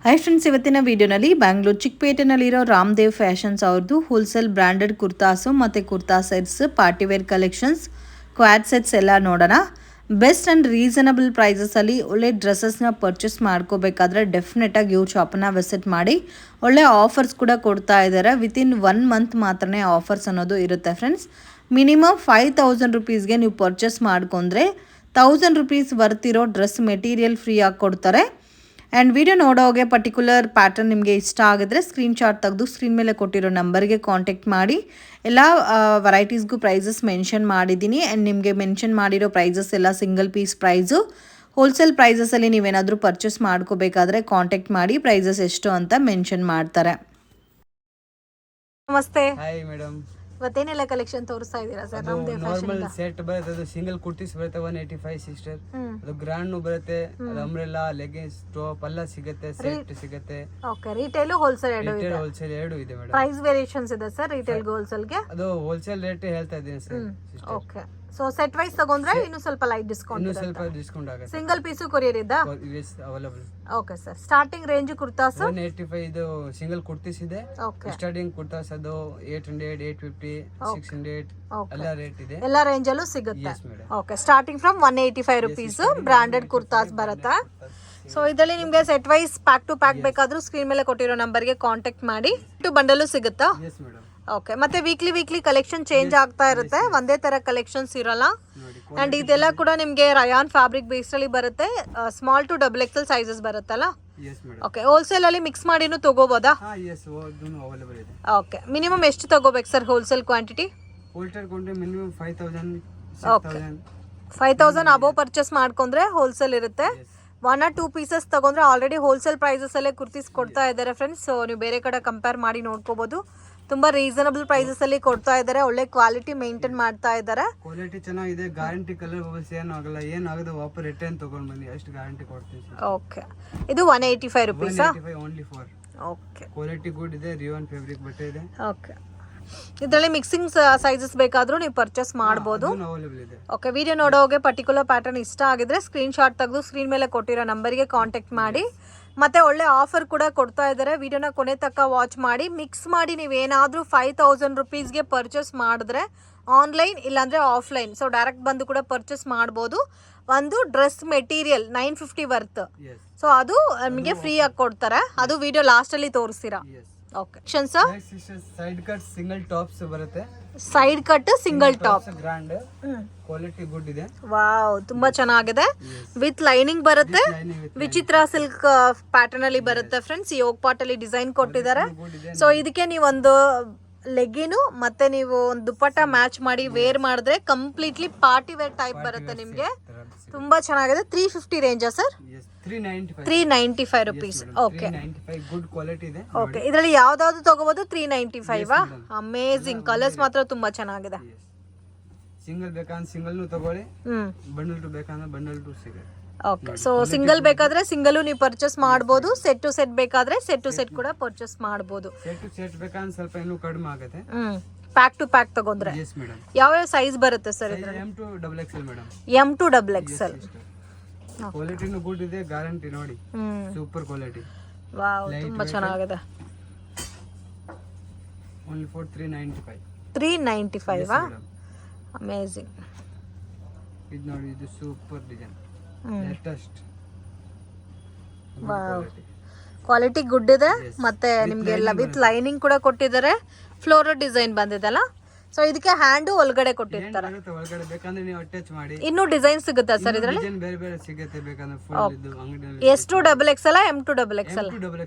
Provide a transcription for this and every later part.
Hi friends, ಇವತ್ತಿನ ವಿಡಿಯೋನಲ್ಲಿ Bangalore ಚಿಕ್ಕಪೇಟೆನಲ್ಲಿರೋ Ramdev fashions ಅವ್ರದ್ದು ಹೋಲ್ಸೇಲ್ ಬ್ರ್ಯಾಂಡೆಡ್ ಕುರ್ತಾಸು ಮತ್ತು kurta sets, partywear collections, Quad sets ಎಲ್ಲ ನೋಡೋಣ. ಬೆಸ್ಟ್ ಆ್ಯಂಡ್ ರೀಸನಬಲ್ ಪ್ರೈಸಸಲ್ಲಿ ಒಳ್ಳೆ ಡ್ರೆಸ್ಸಸ್ನ ಪರ್ಚೇಸ್ ಮಾಡ್ಕೋಬೇಕಾದ್ರೆ ಡೆಫಿನೆಟಾಗಿ ಇವ್ರ ಶಾಪನ್ನ ವಿಸಿಟ್ ಮಾಡಿ. ಒಳ್ಳೆ ಆಫರ್ಸ್ ಕೂಡ ಕೊಡ್ತಾ ಇದ್ದಾರೆ. ವಿತಿನ್ 1 ಮಂತ್ ಮಾತ್ರನೇ ಆಫರ್ಸ್ ಅನ್ನೋದು ಇರುತ್ತೆ ಫ್ರೆಂಡ್ಸ್. ಮಿನಿಮಮ್ 5000 ರುಪೀಸ್ಗೆ ನೀವು ಪರ್ಚೇಸ್ ಮಾಡ್ಕೊಂಡ್ರೆ 1000 ರುಪೀಸ್ ವರ್ತಿರೋ ಡ್ರೆಸ್ ಮೆಟೀರಿಯಲ್ ಫ್ರೀ ಆಗಿ ಕೊಡ್ತಾರೆ. ಆ್ಯಂಡ್ ವಿಡಿಯೋ ನೋಡೋಗೆ ಪರ್ಟಿಕ್ಯುಲರ್ ಪ್ಯಾಟರ್ನ್ ನಿಮಗೆ ಇಷ್ಟ ಆಗಿದ್ರೆ ಸ್ಕ್ರೀನ್ಶಾಟ್ ತೆಗೆದು ಸ್ಕ್ರೀನ್ ಮೇಲೆ ಕೊಟ್ಟಿರೋ ನಂಬರ್ಗೆ ಕಾಂಟ್ಯಾಕ್ಟ್ ಮಾಡಿ. ಎಲ್ಲ ವೆರೈಟೀಸ್ಗೂ ಪ್ರೈಸಸ್ ಮೆನ್ಷನ್ ಮಾಡಿದ್ದೀನಿ. ಆ್ಯಂಡ್ ನಿಮಗೆ ಮೆನ್ಷನ್ ಮಾಡಿರೋ ಪ್ರೈಸಸ್ ಎಲ್ಲ ಸಿಂಗಲ್ ಪೀಸ್ ಪ್ರೈಸು. ಹೋಲ್ಸೇಲ್ ಪ್ರೈಸಸಲ್ಲಿ ನೀವೇನಾದರೂ ಪರ್ಚೇಸ್ ಮಾಡ್ಕೋಬೇಕಾದ್ರೆ ಕಾಂಟ್ಯಾಕ್ಟ್ ಮಾಡಿ, ಪ್ರೈಸಸ್ ಎಷ್ಟು ಅಂತ ಮೆನ್ಷನ್ ಮಾಡ್ತಾರೆ. ನಮಸ್ತೆ. ಹಾಯ್ ಮೇಡಮ್, ಇವತ್ತೇನೆಲ್ಲ ಕಲೆಕ್ಷನ್ ತೋರಿಸ್ತಾ ಇದ್ದೀರಾ sir? Ramdev fashion normal set ಬರುತ್ತೆ, ಅದು ಸಿಂಗಲ್ ಕುರ್ತೀಸ್ ಬರುತ್ತೆ 185 ಸಿಸ್ಟರ್. ಅದು ಗ್ರ್ಯಾಂಡ್ ಬರುತ್ತೆ, ಅದು ಅಂಬ್ರೆಲಾ, ಲೆಗಿನ್ಸ್, ಟಾಪ್ ಎಲ್ಲ ಸಿಗುತ್ತೆ, ಸೆಟ್ ಸಿಗುತ್ತೆ. ಓಕೆ, ರಿಟೇಲ್ ಹೋಲ್ಸೇಲ್ ಎರಡು ಇದೆ ಮೇಡಮ್. ಪ್ರೈಸ್ ವೇರಿಯೇಷನ್ಸ್ ಇದೆ ಸರ್ ರಿಟೇಲ್ ಹೋಲ್ಸೇಲ್ ಗೆ? ಅದು ಹೋಲ್ಸೇಲ್ ರೇಟ್ ಹೇಳ್ತಾ ಇದ್ದೀನಿ sir. Okay, so set wise ತಗೊಂಡ್ರೆ ಇನ್ನು ಸ್ವಲ್ಪ ಲೈಟ್ ಡಿಸ್ಕೌಂಟ್ ಇನ್ನು ಸ್ವಲ್ಪ ಡಿಸ್ಕೌಂಟ್ ಆಗುತ್ತೆ. ಸಿಂಗಲ್ ಪೀಸ್ ಕೊರಿಯರ್ ಇದ್ದ? Is available. Okay sir, starting range kurtas 185 ಇದು ಸಿಂಗಲ್ ಕುರ್ತೀಸ್ ಇದೆ. ಓಕೆ, ಸ್ಟಾರ್ಟಿಂಗ್ ಕುರ್ತಾಸ್ ಅದು 800, 850, 600 ಎಲ್ಲ ರೇಟ್ ಇದೆ. ಎಲ್ಲ ರೇಂಜ್ ಅಲ್ಲೂ ಸಿಗುತ್ತೆ. Yes madam. Okay, starting from 185 rupees branded kurtas ಬರುತ್ತೆ. ಸೊ ಇದರಲ್ಲಿ ನಿಮಗೆ set wise pack to pack ಬೇಕಾದ್ರೂ ಸ್ಕ್ರೀನ್ ಮೇಲೆ ಕೊಟ್ಟಿರೋ ನಂಬರ್ಗೆ ಕಾಂಟ್ಯಾಕ್ಟ್ ಮಾಡಿ. ಟು ಬಂಡಲು ಸಿಗುತ್ತಾ? Yes madam. ಓಕೆ, ಮತ್ತೆ ವೀಕ್ಲಿ ಕಲೆಕ್ಷನ್ ಚೇಂಜ್ ಆಗ್ತಾ ಇರುತ್ತೆ, ಒಂದೇ ತರ ಕಲೆಕ್ಷನ್ಸ್ ಇರಲ್ಲ. ಅಂಡ್ ಇದೆಲ್ಲ ಕೂಡ ನಿಮಗೆ ರಯಾನ್ ಫ್ಯಾಬ್ರಿಕ್ ಬೇಸ್ ಅಲ್ಲಿ ಬರುತ್ತೆ. Small to double XL sizes ಬರುತ್ತಲ್ಲ? ಓಕೆ, ಹೋಲ್ಸೇಲ್ ಅಲ್ಲಿ ಮಿಕ್ಸ್ ಮಾಡಿನೂ ತಗೋಬೋದಾ? ಓಕೆ, ಮಿನಿಮಮ್ ಎಷ್ಟು ತಗೋಬೇಕು sir wholesale quantity? Wholesale quantity minimum 5000. Okay, 5000 above purchase ಮಾಡ್ಕೊಂಡ್ರೆ ಹೋಲ್ಸೇಲ್ ಇರುತ್ತೆ. 1 or 2 ಪೀಸಸ್ ತಗೊಂಡ್ರೆ ಆಲ್ರೆಡಿ ಹೋಲ್ಸೇಲ್ ಪ್ರೈಸಸ್ ಅಲ್ಲೇ ಕುರ್ತೀಸ್ ಕೊಡ್ತಾ ಇದ್ದಾರೆ ಫ್ರೆಂಡ್ಸ್. ಸೊ ನೀವು ಬೇರೆ ಕಡೆ ಕಂಪೇರ್ ಮಾಡಿ ನೋಡ್ಕೋಬಹುದು. ತುಂಬಾ ರೀಸನಬಲ್ ಪ್ರೈಸಸ್ ಅಲ್ಲಿ ಕೊಡ್ತಾ ಇದ್ದಾರೆ. ಒಳ್ಳೆ ಕ್ವಾಲಿಟಿ ಮೇಂಟೈನ್ ಮಾಡ್ತಾ ಇದ್ದಾರೆ. ಕ್ವಾಲಿಟಿ ಚೆನ್ನಾಗಿದೆ, ಗ್ಯಾರಂಟಿ ಕಲರ್ ಬಬಲ್ಸ್ ಏನು ಆಗಲ್ಲ, ಏನಾಗದ ವಾಪಸ್ ರಿಟರ್ನ್ ತಗೊಂಡ್ ಬನ್ನಿ, ಅಷ್ಟು ಗ್ಯಾರಂಟಿ ಕೊಡ್ತೀನಿ. ಓಕೆ, ಇದು 185 rupees only for. Okay, quality good ಇದೆ, ರಿಯಾನ್ ಫ್ಯಾಬ್ರಿಕ್ ಬಟ್ಟೆ ಇದೆ. ಓಕೆ, ಇದರಲ್ಲಿ ಮಿಕ್ಸಿಂಗ್ ಸೈಜಸ್ ಬೇಕಾದ್ರೂ ನೀವು ಪರ್ಚೇಸ್ ಮಾಡಬಹುದು. ಅವೈಲೇಬಲ್ ಇದೆ. ಓಕೆ, ವಿಡಿಯೋ ನೋಡೋಗೆ ಪರ್ಟಿಕ್ಯುಲರ್ ಪ್ಯಾಟರ್ನ್ ಇಷ್ಟ ಆಗಿದ್ರೆ ಸ್ಕ್ರೀನ್ಶಾಟ್ ತೆಗೆದು ಸ್ಕ್ರೀನ್ ಮೇಲೆ ಕೊಟ್ಟಿರೋ ನಂಬರ್ಗೆ ಕಾಂಟ್ಯಾಕ್ಟ್ ಮಾಡಿ. ಮತ್ತೆ ಒಳ್ಳೆ ಆಫರ್ ಕೂಡ ಕೊಡ್ತಾ ಇದ್ದಾರೆ. ವಿಡಿಯೋನ ಕೊನೆ ತನಕ ವಾಚ್ ಮಾಡಿ. ಮಿಕ್ಸ್ ಮಾಡಿ ನೀವೇನಾದರೂ 5000 ರುಪೀಸ್ಗೆ ಪರ್ಚೇಸ್ ಮಾಡಿದ್ರೆ ಆನ್ಲೈನ್ ಇಲ್ಲಾಂದರೆ ಆಫ್ಲೈನ್, ಸೊ ಡೈರೆಕ್ಟ್ ಬಂದು ಕೂಡ ಪರ್ಚೇಸ್ ಮಾಡ್ಬೋದು. ಒಂದು ಡ್ರೆಸ್ ಮೆಟೀರಿಯಲ್ 950 ವರ್ತ್, ಸೊ ಅದು ನಿಮಗೆ ಫ್ರೀ ಆಗಿ ಕೊಡ್ತಾರೆ. ಅದು ವಿಡಿಯೋ ಲಾಸ್ಟಲ್ಲಿ ತೋರಿಸ್ತೀರಾ? Okay, side cut single tops ಬರುತ್ತೆ. Side cut single top grand, quality good ಇದೆ. ವಾವ್, ತುಂಬಾ ಚೆನ್ನಾಗಿದೆ. ವಿತ್ ಲೈನಿಂಗ್ ಬರುತ್ತೆ. ವಿಚಿತ್ರ ಸಿಲ್ಕ್ ಪ್ಯಾಟರ್ನ್ ಅಲ್ಲಿ ಬರುತ್ತೆ ಫ್ರೆಂಡ್ಸ್. ಯೋಗ್ ಪಾಟ್ ಅಲ್ಲಿ ಡಿಸೈನ್ ಕೊಟ್ಟಿದ್ದಾರೆ. ಸೊ ಇದಕ್ಕೆ ನೀವೊಂದು ಲೆಗ್ಗಿನು ಮತ್ತೆ ನೀವು ಒಂದು ದುಪ್ಪಟ್ಟ ಮ್ಯಾಚ್ ಮಾಡಿ ವೇರ್ ಮಾಡಿದ್ರೆ ಕಂಪ್ಲೀಟ್ಲಿ ಪಾರ್ಟಿ ವೇರ್ ಟೈಪ್ ಬರುತ್ತೆ ನಿಮ್ಗೆ. ತುಂಬಾ ಚೆನ್ನಾಗಿದೆ. 350 ರೇಂಜಾ sir? 395 rupees. Okay, good quality ಇದೆ. ಓಕೆ, ಇದರಲ್ಲಿ ಯಾವ್ದಾದ್ರು ತಗೋಬಹುದು 395. ಅಮೇಜಿಂಗ್ ಕಲರ್ಸ್ ಮಾತ್ರ ತುಂಬಾ ಚೆನ್ನಾಗಿದೆ. ಸಿಂಗಲ್ ಬೇಕಂದ್ರೆ ಸಿಂಗಲ್ ತಗೊಳ್ಳಿ, ಬಂಡಲ್ ಟು ಬೇಕಂದ್ರೆ ಬಂಡಲ್ ಟು ಸಿಗುತ್ತೆ. ಓಕೆ, ಸೊ ಸಿಂಗಲ್ ಬೇಕಾದ್ರೆ ಸಿಂಗಲ್ ನೀವು ಪರ್ಚೇಸ್ ಮಾಡಬಹುದು. ಸೆಟ್ ಟು ಸೆಟ್ ಬೇಕಾದ್ರೆ ಸೆಟ್ ಟು ಸೆಟ್ ಕೂಡ ಪರ್ಚೇಸ್ ಮಾಡಬಹುದು. ಸೆಟ್ ಟು ಸೆಟ್ ಬೇಕಂದ್ರೆ ಸ್ವಲ್ಪ ಇನ್ನೂ ಕಡಿಮೆ ಆಗುತ್ತೆ. ಪ್ಯಾಕ್ ಟು ಪ್ಯಾಕ್ ತಗೊಂಡ್ರೆ ಯಾವ ಸೈಜ್ ಬರುತ್ತೆ sir? M to XXL madam. M to XXL. ಕ್ವಾಲಿಟಿನೂ ಗುಡ್ ಇದೆ, ಗ್ಯಾರಂಟಿ ನೋಡಿ, ಸೂಪರ್ ಕ್ವಾಲಿಟಿ. ವಾವ್, ತುಂಬಾ ಚೆನ್ನಾಗಿದೆ. Only for 395. 395 ಅಮೇಜಿಂಗ್. ಇದು ನೋಡಿ, ಇದು super design, latest. Wow, quality good ಇದೆ. ಮತ್ತೆ ನಿಮ್ಗೆ ಎಲ್ಲ ವಿತ್ ಲೈನಿಂಗ್ ಕೂಡ ಕೊಟ್ಟಿದ್ದಾರೆ. ಫ್ಲೋರಲ್ ಡಿಸೈನ್ ಬಂದಿದೆಲ್ಲ. ಸೊ ಇದಕ್ಕೆ ಹ್ಯಾಂಡ್ ಒಳಗಡೆ ಕೊಟ್ಟಿರ್ತಾರೆ. ಒಳಗಡೆ ಬೇಕಂದ್ರೆ ನೀವು ಅಟ್ಯಾಚ್ ಮಾಡಿ. ಇನ್ನು ಡಿಸೈನ್ ಸಿಗುತ್ತಾ ಸರ್ ಇದರಲ್ಲಿ? ಡಿಸೈನ್ ಬೇರೆ ಬೇರೆ ಸಿಗುತ್ತೆ, ಬೇಕಂದ್ರೆ ಫುಲ್ ಇದು ಅಂಗಡಿಯಲ್ಲಿ. S to XXL, M to XXL?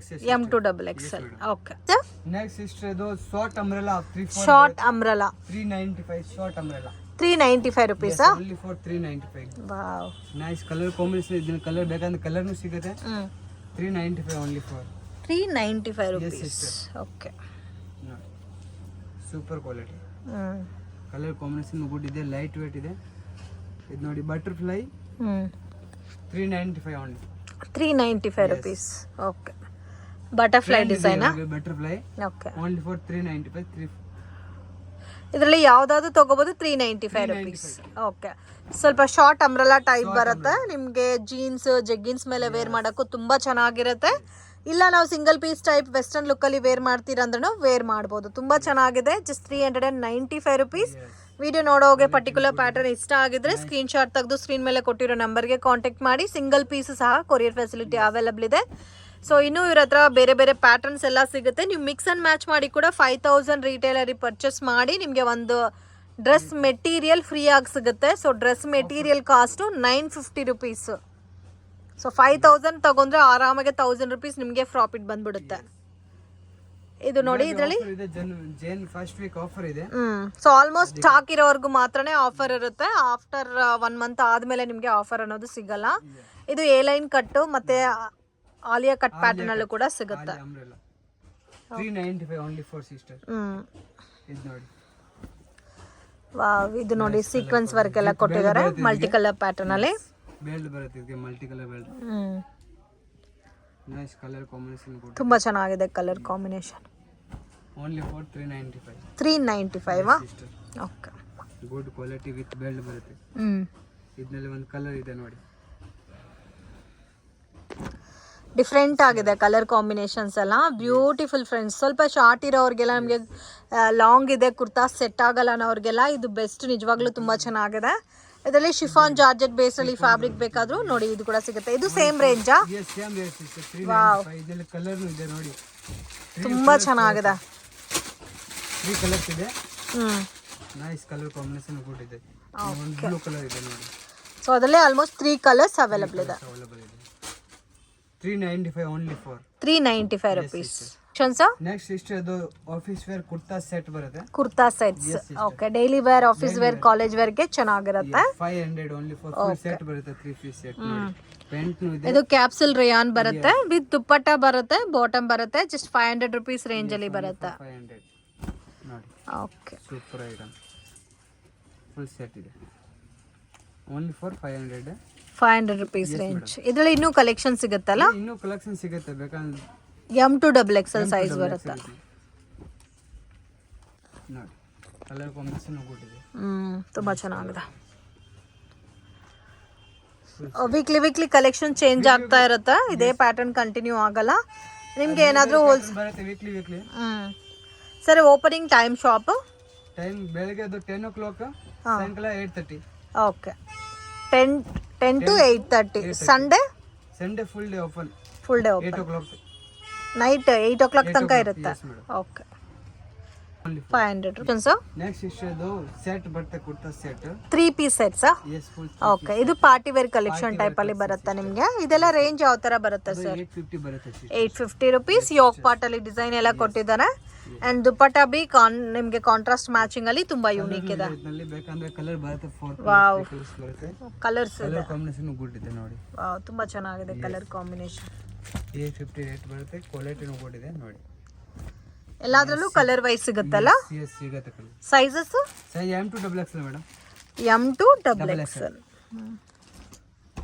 M to XXL. Okay, next ಇಷ್ಟ ಇದು short umbrella. Short umbrella 395. Short umbrella 395 rupees. Only for 395. Wow, nice colour combination. ಇದನ್ನ ಕಲರ್ ಬೇಕಂದ್ರೆ ಕಲರ್ನು ಸಿಗುತ್ತೆ. 395 only for 395 rupees. Okay, super quality. Colour combination good ಇದೆ, light weight ಇದೆ. ಇದು ನೋಡಿ, butterfly 395 only. 395 rupees. Okay, butterfly design. Butterfly okay, only for 395. ಇದರಲ್ಲಿ ಯಾವ್ದಾದ್ರು ತಗೋಬಹುದು 395 ರುಪೀಸ್. ಓಕೆ, ಸ್ವಲ್ಪ ಶಾರ್ಟ್ ಅಂಬ್ರೆಲಾ ಟೈಪ್ ಬರುತ್ತೆ ನಿಮಗೆ. ಜೀನ್ಸ್ ಜಗ್ಗಿನ್ಸ್ ಮೇಲೆ ವೇರ್ ಮಾಡೋಕ್ಕೂ ತುಂಬಾ ಚೆನ್ನಾಗಿರುತ್ತೆ. ಇಲ್ಲ ನಾವು ಸಿಂಗಲ್ ಪೀಸ್ ಟೈಪ್ ವೆಸ್ಟರ್ನ್ ಲುಕ್ಕಲ್ಲಿ ವೇರ್ ಮಾಡ್ತೀರಾ ಅಂದ್ರೂ ವೇರ್ ಮಾಡ್ಬೋದು. ತುಂಬ ಚೆನ್ನಾಗಿದೆ. Just 395 rupees. ವಿಡಿಯೋ ನೋಡೋಗೆ ಪರ್ಟಿಕ್ಯುಲರ್ ಪ್ಯಾಟರ್ನ್ ಇಷ್ಟ ಆಗಿದ್ರೆ ಸ್ಕ್ರೀನ್ಶಾಟ್ ತೆಗೆದು ಸ್ಕ್ರೀನ್ ಮೇಲೆ ಕೊಟ್ಟಿರೋ ನಂಬರ್ಗೆ ಕಾಂಟ್ಯಾಕ್ಟ್ ಮಾಡಿ. ಸಿಂಗಲ್ ಪೀಸ್ ಸಹ ಕೊರಿಯರ್ ಫೆಸಿಲಿಟಿ ಅವೈಲಬಲ್ ಇದೆ. ಸೊ ಇನ್ನೂ ಇವ್ರ ಹತ್ರ ಬೇರೆ ಬೇರೆ ಪ್ಯಾಟರ್ನ್ಸ್ ಎಲ್ಲ ಸಿಗುತ್ತೆ. ನೀವು ಮಿಕ್ಸ್ ಆ್ಯಂಡ್ ಮ್ಯಾಚ್ ಮಾಡಿ ಕೂಡ 5000 ರಿಟೇಲರಿ ಪರ್ಚೇಸ್ ಮಾಡಿ ನಿಮಗೆ ಒಂದು ಡ್ರೆಸ್ ಮೆಟೀರಿಯಲ್ ಫ್ರೀ ಆಗಿ ಸಿಗುತ್ತೆ. So dress material cost 950 rupees. So 5000 ತಗೊಂಡ್ರೆ ಆರಾಮಾಗೆ 1000 ರುಪೀಸ್ ನಿಮಗೆ ಪ್ರಾಫಿಟ್ ಬಂದ್ಬಿಡುತ್ತೆ. ಇದು ನೋಡಿ ಇದರಲ್ಲಿ ಜೇನ್ ಫಸ್ಟ್ ವೀಕ್ ಆಫರ್ ಇದೆ. ಸೊ ಆಲ್ಮೋಸ್ಟ್ ಸ್ಟಾಕ್ ಇರೋವರೆಗೂ ಮಾತ್ರನೇ ಆಫರ್ ಇರುತ್ತೆ. ಆಫ್ಟರ್ 1 ಮಂತ್ ಆದ್ಮೇಲೆ ನಿಮಗೆ ಆಫರ್ ಅನ್ನೋದು ಸಿಗಲ್ಲ. ಇದು ಎ ಲೈನ್ ಕಟ್ಟು ಮತ್ತೆ ಆಲಿಯಾ ಕಟ್ ಪ್ಯಾಟರ್ನ್ ಅಲ್ಲೂ ಕೂಡ ಸಿಗುತ್ತೆ. 395 only for sister. ಇದು ನೋಡಿ. ವಾವ್, ಇದು ನೋಡಿ ಸೀಕ್ವೆನ್ಸ್ ವರ್ಕ್ ಎಲ್ಲ ಕೊಟ್ಟಿದ್ದಾರೆ ಮಲ್ಟಿ ಕಲರ್ ಪ್ಯಾಟರ್ನ್ ಅಲ್ಲಿ. ಬೆಲ್ಟ್ ಬರುತ್ತೆ ಇದಕ್ಕೆ, multi colour belt. Nice colour combination ಕೂಡ ತುಂಬಾ ಚೆನ್ನಾಗಿದೆ colour combination. Only for 395. 395 okay. Good quality with belt ಬರುತ್ತೆ. ಇದರಲ್ಲಿ ಒಂದು ಕಲರ್ ಇದೆ ನೋಡಿ, ಡಿಫ್ರೆಂಟ್ ಆಗಿದೆ ಕಲರ್ ಕಾಂಬಿನೇಷನ್ಸ್ ಎಲ್ಲ. Beautiful friends. ಸ್ವಲ್ಪ ಶಾರ್ಟ್ ಇರೋರಿಗೆಲ್ಲ, ನಮಗೆ ಲಾಂಗ್ ಇದೆ ಕುರ್ತಾ ಸೆಟ್ ಆಗಲ್ಲ ಅನ್ನೋರಿಗೆಲ್ಲ ಇದು ಬೆಸ್ಟ್. ನಿಜವಾಗ್ಲೂ ತುಂಬ ಚೆನ್ನಾಗಿದೆ. ಇದರಲ್ಲಿ ಶಿಫಾನ್ ಜಾರ್ಜೆಟ್ ಬೇಸಲ್ಲಿ ಫ್ಯಾಬ್ರಿಕ್ ಬೇಕಾದರೂ ನೋಡಿ ಇದು ಕೂಡ ಸಿಗುತ್ತೆ. ಇದು ಸೇಮ್ ರೇಂಜಾ? Same range sister. 395. ಇದರಲ್ಲಿ ಕಲರ್ ಇದೆ ನೋಡಿ, ತುಂಬಾ ಚೆನ್ನಾಗಿದೆ. 3 ಕಲರ್ಸ್ ಇದೆ. ನೈಸ್ ಕಲರ್ ಕಾಂಬಿನೇಷನ್ ಕೂಡ ಇದೆ. ಒಂದು ಬ್ಲೂ ಕಲರ್ ಇದೆ ನೋಡಿ. ಸೊ ಅದರಲ್ಲಿ ಆಲ್ಮೋಸ್ಟ್ 3 ಕಲರ್ಸ್ ಅವೈಲಬಲ್ ಇದೆ. 395 only for 395 rupees. ನೆಕ್ಸ್ಟ್ ಇಷ್ಟು ಅದು ಆಫೀಸ್ ವೇರ್ ಕುರ್ತಾ ಸೆಟ್ ಬರುತ್ತೆ. Kurta sets okay. Daily wear, office wear, college wear ಗೆ ಚೆನ್ನಾಗಿರುತ್ತೆ. 500 only for full set ಬರುತ್ತೆ. 3 ಪೀಸ್ ಸೆಟ್ ನೋಡಿ. ಪೆಂಟ್ ಇದೆ. ಇದು ಕ್ಯಾಪ್ಸೂಲ್ ರೇಯಾನ್ ಬರುತ್ತೆ ವಿತ್ ದುಪ್ಪಟ್ಟ ಬರುತ್ತೆ, ಬಾಟಮ್ ಬರುತ್ತೆ. ಜಸ್ಟ್ 500 rupees ರೇಂಜ್ ಅಲ್ಲಿ ಬರುತ್ತೆ. 500 ನೋಡಿ. Okay, super item. Full set ಇದೆ. only for 500 rupees range. ಇದರಲ್ಲಿ ಇನ್ನೂ ಕಲೆಕ್ಷನ್ ಸಿಗುತ್ತಲ್ಲ? ಇನ್ನೂ ಕಲೆಕ್ಷನ್ ಸಿಗುತ್ತೆ. ಬೇಕಾದ್ರೆ M to XXL ಸೈಜ್ ಬರುತ್ತೆ ನೋಡಿ. ಕಲರ್ ಕಾಂಬಿನೇಷನ್ ಕೊಟ್ಟಿದೆ. ತುಂಬಾ ಚೆನ್ನಾಗಿದೆ. ವೀಕ್ಲಿ ಕಲೆಕ್ಷನ್ ಚೇಂಜ್ ಆಗ್ತಾ ಇರುತ್ತೆ. ಇದೇ ಪ್ಯಾಟರ್ನ್ ಕಂಟಿನ್ಯೂ ಆಗಲ್ಲ. ನಿಮ್ಗೆ ಏನಾದರೂ ಬರುತ್ತೆ ವೀಕ್ಲಿ. ಸರಿ, ಓಪನಿಂಗ್ ಟೈಮ್ ಶಾಪ್ ಟೈಮ್ ಬೆಳಗ್ಗೆ 10 o'clock, ಸಾಯಂಕಾಲ 8:30. Okay, 10 to 8:30. Sunday full day open. 8 o'clock night 8 o'clock ತನಕ ಇರುತ್ತೆ. Okay, 500 rupees. ನೆಕ್ಸ್ಟ್ ಇಷ್ಟು ಸೆಟ್ ಬರುತ್ತೆ, kurta set 3 piece sets. Okay, ಇದು ಪಾರ್ಟಿ ವೇರ್ ಕಲೆಕ್ಷನ್ ಟೈಪ್ ಅಲ್ಲಿ ಬರುತ್ತೆ ನಿಮಗೆ. ಇದೆಲ್ಲ ರೇಂಜ್ ಯಾವ ತರ ಬರುತ್ತೆ ಸರ್? 850 ಬರುತ್ತೆ. 850 rupees. ಯೋಗ್ ಪಾರ್ಟ್ ಅಲ್ಲಿ ಡಿಸೈನ್ ಎಲ್ಲ ಕೊಟ್ಟಿದ್ದಾರೆ. ಅಂಡ್ ದುಪಟ್ಟ ಬಿ ನಿಮಗೆ ಕಾಂಟ್ರಾಸ್ಟ್ ಮ್ಯಾಚಿಂಗ್ ಅಲ್ಲಿ ತುಂಬಾ ಯೂನಿಕ್ ಇದೆ. ಇದರಲ್ಲಿ ಬೇಕಂದ್ರೆ ಕಲರ್ ಬರುತ್ತೆ. 4 ಕಲರ್ಸ್ ಬರುತ್ತೆ. ಕಲರ್ಸ್ ಇದೆ. ಕಾಂಬಿನೇಷನ್ ಗುಡ್ ಇದೆ ನೋಡಿ. ವಾವ್, ತುಂಬಾ ಚೆನ್ನಾಗಿದೆ ಕಲರ್ ಕಾಂಬಿನೇಷನ್. 850 ರೇಟ್ ಬರುತ್ತೆ. ಕ್ವಾಲಿಟಿನೂ ಗುಡ್ ಇದೆ ನೋಡಿ. ಎಲ್ಲಾದ್ರಲ್ಲೂ ಕಲರ್ ವೈಸ್ ಸಿಗುತ್ತಲ್ಲ? yes ಸಿಗುತ್ತೆ. Colour sizes size M to XXL madam. M to XXL.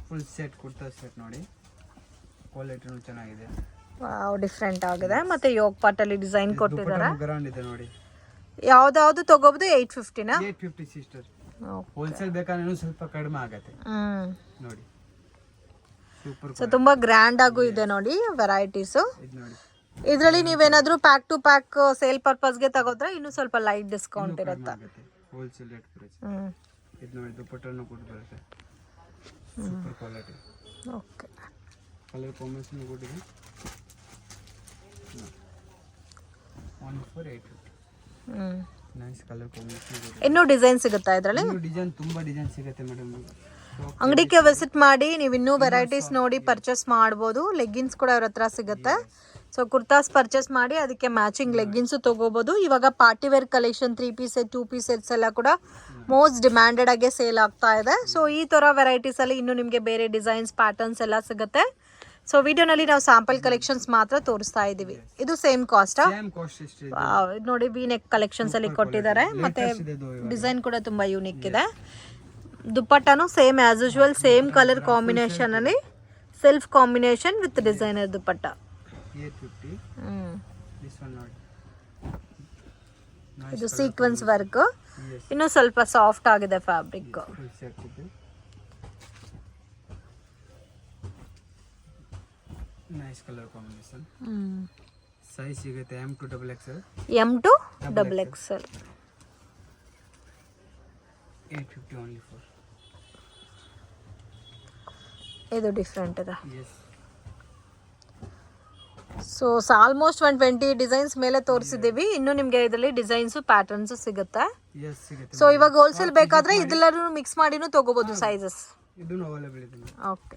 Full set kurta set ನೋಡಿ. ಕ್ವಾಲಿಟಿನೂ ಚೆನ್ನಾಗಿದೆ. ವಾವ್, ಡಿಫರೆಂಟ್ ಆಗಿದೆ. ಮತ್ತೆ ಯೋಗ್ ಪಾಟ್ ಅಲ್ಲಿ ಡಿಸೈನ್ ಕೊಟ್ಟಿದ್ದಾರೆ. ಗ್ರೌಂಡ್ ಇದೆ ನೋಡಿ. ಯಾವ್ದಾವ್ದು ತಗೋಬಹುದು? 850 ನಾ? 850 ಸಿಸ್ಟರ್. ಹೋಲ್ಸೇಲ್ ಬೇಕಾದ್ರೆ ಸ್ವಲ್ಪ ಕಡಿಮೆ ಆಗುತ್ತೆ ನೋಡಿ. ಸೂಪರ್. ಸೊ ತುಂಬಾ ಗ್ರ್ಯಾಂಡ್ ಆಗು ಇದೆ ನೋಡಿ ವೆರೈಟೀಸ್. ಇದು ನೋಡಿ. ಇದರಲ್ಲಿ ನೀವೇನಾದ್ರೂ ಪ್ಯಾಕ್ ಟು ಪ್ಯಾಕ್ ಸೇಲ್ ಪರ್ಪಸ್ಗೆ ತಗೋದ್ರೆ ಇನ್ನೂ ಸ್ವಲ್ಪ ಲೈಟ್ ಡಿಸ್ಕೌಂಟ್ ಇರುತ್ತೆ. Wholesale rate price. ಇದು ನೋಡಿ, ದುಪಟ್ಟನ್ನು ಕೂಡ ಬರುತ್ತೆ. Super quality. Okay, colour combination ಕೂಡ ಇದೆ. 1480. ನೈಸ್ ಕಲರ್ ಕಾಂಬಿನೇಷನ್ ಇದೆ. ಇನ್ನೂ ಡಿಸೈನ್ ಸಿಗುತ್ತಾ ಇದರಲ್ಲಿ? ಡಿಸೈನ್ ತುಂಬಾ ಡಿಸೈನ್ ಸಿಗುತ್ತೆ ಮೇಡಮ್. ಅಂಗಡಿಗೆ ವಿಸಿಟ್ ಮಾಡಿ ನೀವು ಇನ್ನೂ ವೆರೈಟೀಸ್ ನೋಡಿ ಪರ್ಚೇಸ್ ಮಾಡ್ಬೋದು. ಲೆಗ್ಗಿನ್ಸ್ ಕೂಡ ಅವ್ರ ಹತ್ರ ಸಿಗುತ್ತೆ. ಸೊ ಕುರ್ತಾಸ್ ಪರ್ಚೇಸ್ ಮಾಡಿ ಅದಕ್ಕೆ ಮ್ಯಾಚಿಂಗ್ ಲೆಗ್ಗಿನ್ಸು ತೊಗೋಬೋದು. ಇವಾಗ party wear collection 3 piece set, 2 piece sets ಎಲ್ಲ ಕೂಡ ಮೋಸ್ಟ್ ಡಿಮ್ಯಾಂಡೆಡ್ ಆಗಿ ಸೇಲ್ ಆಗ್ತಾ ಇದೆ. ಸೊ ಈ ಥರ ವೆರೈಟೀಸಲ್ಲಿ ಇನ್ನೂ ನಿಮಗೆ ಬೇರೆ ಡಿಸೈನ್ಸ್, ಪ್ಯಾಟರ್ನ್ಸ್ ಎಲ್ಲ ಸಿಗುತ್ತೆ. ಸೊ ವಿಡಿಯೋನಲ್ಲಿ ನಾವು ಸ್ಯಾಂಪಲ್ ಕಲೆಕ್ಷನ್ಸ್ ಮಾತ್ರ ತೋರಿಸ್ತಾ ಇದ್ದೀವಿ. ಇದು ಸೇಮ್ ಕಾಸ್ಟ್ ನೋಡಿ. ವಿ ನೆಕ್ ಕಲೆಕ್ಷನ್ಸ್ ಅಲ್ಲಿ ಕೊಟ್ಟಿದ್ದಾರೆ. ಮತ್ತೆ ಡಿಸೈನ್ ಕೂಡ ತುಂಬಾ ಯೂನಿಕ್ ಇದೆ. ದುಪ್ಪಟ್ಟನು same as usual, same colour combination ಅಲ್ಲಿ self combination with designer dupatta. 850. ಇದು ಸೀಕ್ವೆನ್ಸ್ ವರ್ಕ್. ಇನ್ನು ಸ್ವಲ್ಪ ಸಾಫ್ಟ್ ಆಗಿದೆ fabric. Nice colour combination. Size ಸಿಗುತ್ತೆ M2 XXL. M2 XXL. 850 only for. ಇದು ಡಿಫ್ರೆಂಟ್ ಇದೆ. Yes. ಸೊ ಆಲ್ಮೋಸ್ಟ್ 120 ಡಿಸೈನ್ಸ್ ಮೇಲೆ ತೋರಿಸಿದ್ದೀವಿ. ಇನ್ನು ನಿಮಗೆ ಇದರಲ್ಲಿ ಡಿಸೈನ್ಸ್ ಪ್ಯಾಟರ್ನ್ಸ್ ಸಿಗುತ್ತೆ. Yes ಸಿಗುತ್ತೆ. ಸೊ ಇವಾಗ ಹೋಲ್ಸೇಲ್ ಬೇಕಾದ್ರೆ ಇದೆಲ್ಲರೂ ಮಿಕ್ಸ್ ಮಾಡಿನೂ ತಗೋಬಹುದು ಸೈಜಸ್. ಇದನ್ನು ಅವೈಲೇಬಲ್ ಇದೆ. ಓಕೆ.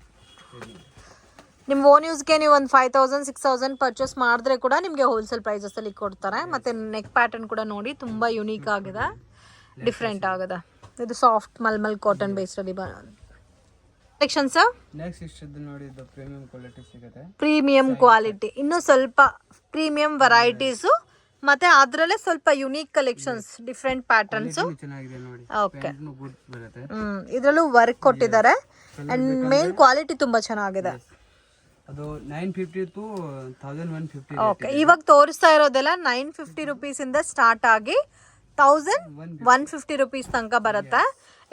ನಿಮ್ಮ ಓನ್ ಯೂಸ್ಗೆ ನೀವು ಒಂದು 5000 6000 ಪರ್ಚೇಸ್ ಮಾಡಿದ್ರೆ ಕೂಡ ನಿಮಗೆ ಹೋಲ್ಸೇಲ್ ಪ್ರೈಸಸಲ್ಲಿ ಕೊಡ್ತಾರೆ. ಮತ್ತು ನೆಕ್ ಪ್ಯಾಟರ್ನ್ ಕೂಡ ನೋಡಿ ತುಂಬ ಯುನೀಕ್ ಆಗಿದೆ, ಡಿಫ್ರೆಂಟ್ ಆಗಿದೆ. ಇದು ಸಾಫ್ಟ್ ಮಲ್ಮಲ್ ಕಾಟನ್ ಬೇಸ್ಡಲ್ಲಿ ಕಲೆಕ್ಷನ್ಸ್. ನೆಕ್ಸ್ಟ್ ಇಷ್ಟದ್ದು ನೋಡಿ, ಇದು ಪ್ರೀಮಿಯಂ ಕ್ವಾಲಿಟಿ ಸಿಗುತ್ತೆ. ಪ್ರೀಮಿಯಂ ಕ್ವಾಲಿಟಿ, ಇನ್ನು ಸ್ವಲ್ಪ ಪ್ರೀಮಿಯಂ ವೆರೈಟೀಸು, ಮತ್ತೆ ಅದರಲ್ಲೇ ಸ್ವಲ್ಪ ಯುನೀಕ್ ಕಲೆಕ್ಷನ್ಸ್, ಡಿಫ್ರೆಂಟ್ ಪ್ಯಾಟರ್ನ್ಸ್. ಚೆನ್ನಾಗಿದೆ ನೋಡಿ. ಓಕೆ. ಗುಡ್ ಬರುತ್ತೆ. ಇದರಲ್ಲೂ ವರ್ಕ್ ಕೊಟ್ಟಿದ್ದಾರೆ ಅಂಡ್ ಮೇನ್ ಕ್ವಾಲಿಟಿ ತುಂಬಾ ಚೆನ್ನಾಗಿದೆ. ಅದು 950 to 1150. ಓಕೆ. ಇವಾಗ ತೋರಿಸ್ತಾ ಇರೋದೆಲ್ಲ 950 ರುಪೀಸ್ ಇಂದ ಸ್ಟಾರ್ಟ್ ಆಗಿ 1150 ರುಪೀಸ್ ತನಕ ಬರುತ್ತೆ.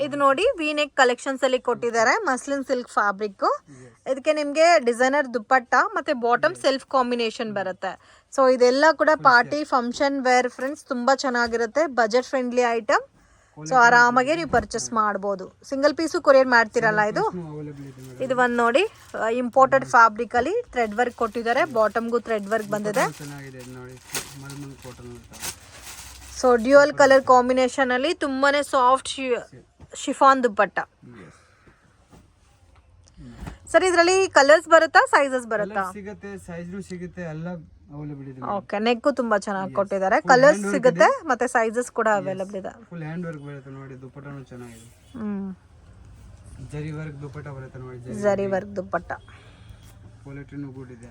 ಇದು ನೋಡಿ ವಿನೆಕ್ ಕಲೆಕ್ಷನ್ಸ್ ಅಲ್ಲಿ ಕೊಟ್ಟಿದ್ದಾರೆ, ಮಸ್ಲಿನ್ ಸಿಲ್ಕ್ ಫ್ಯಾಬ್ರಿಕ್. ಇದಕ್ಕೆ ನಿಮಗೆ ಡಿಸೈನರ್ ದುಪ್ಪಟ್ಟ ಮತ್ತೆ ಬಾಟಮ್ ಸೆಲ್ಫ್ ಕಾಂಬಿನೇಷನ್ ಬರುತ್ತೆ. ಸೊ ಇದೆಲ್ಲ ಕೂಡ ಪಾರ್ಟಿ ಫಂಕ್ಷನ್ ವೇರ್ ಫ್ರೆಂಡ್ಸ್, ತುಂಬಾ ಚೆನ್ನಾಗಿರುತ್ತೆ, ಬಜೆಟ್ ಫ್ರೆಂಡ್ಲಿ ಐಟಮ್. ಸೊ ಆರಾಮಾಗಿ ನೀವು ಪರ್ಚೇಸ್ ಮಾಡ್ಬೋದು. ಸಿಂಗಲ್ ಪೀಸು ಕೊರಿಯರ್ ಮಾಡ್ತಿರಲ್ಲ ಇದು. ಇದು ಒಂದು ನೋಡಿ, ಇಂಪೋರ್ಟೆಡ್ ಫ್ಯಾಬ್ರಿಕ್ ಅಲ್ಲಿ ಥ್ರೆಡ್ ವರ್ಕ್ ಕೊಟ್ಟಿದ್ದಾರೆ, ಬಾಟಮ್ಗೂ ಥ್ರೆಡ್ ವರ್ಕ್ ಬಂದಿದೆ. ಸೊ ಡ್ಯೂಯಲ್ ಕಲರ್ ಕಾಂಬಿನೇಷನ್ ಅಲ್ಲಿ ತುಂಬಾನೇ ಸಾಫ್ಟ್ ಶಿಫಾನ್ ದುಪ್ಪಟ್ಟ. ಸರ್ ಇದರಲ್ಲಿ ಕಲರ್ಸ್ ಬರುತ್ತಾ, ಸೈಜಸ್ ಬರುತ್ತಾ? ಸಿಗುತ್ತೆ, ಸೈಜ್ ಸಿಗುತ್ತೆ, ಎಲ್ಲ ಅವೈಲೇಬಲ್ ಇದೆ. ಓಕೆ. ನೆಕ್ ತುಂಬಾ ಚೆನ್ನಾಗಿ ಕೊಟ್ಟಿದ್ದಾರೆ, ಕಲರ್ಸ್ ಸಿಗುತ್ತೆ ಮತ್ತೆ ಸೈಜಸ್ ಕೂಡ ಅವೈಲೇಬಲ್ ಇದೆ. ಫುಲ್ ಹ್ಯಾಂಡ್ ವರ್ಕ್ ಬರುತ್ತೆ ನೋಡಿ, ದುಪ್ಪಟ್ಟನು ಚೆನ್ನಾಗಿದೆ. ಜರಿ ವರ್ಕ್ ದುಪ್ಪಟ್ಟ ಬರುತ್ತೆ ನೋಡಿ, ಜರಿ ವರ್ಕ್ ದುಪ್ಪಟ್ಟ. ಕ್ವಾಲಿಟಿನೂ ಗುಡ್ ಇದೆ.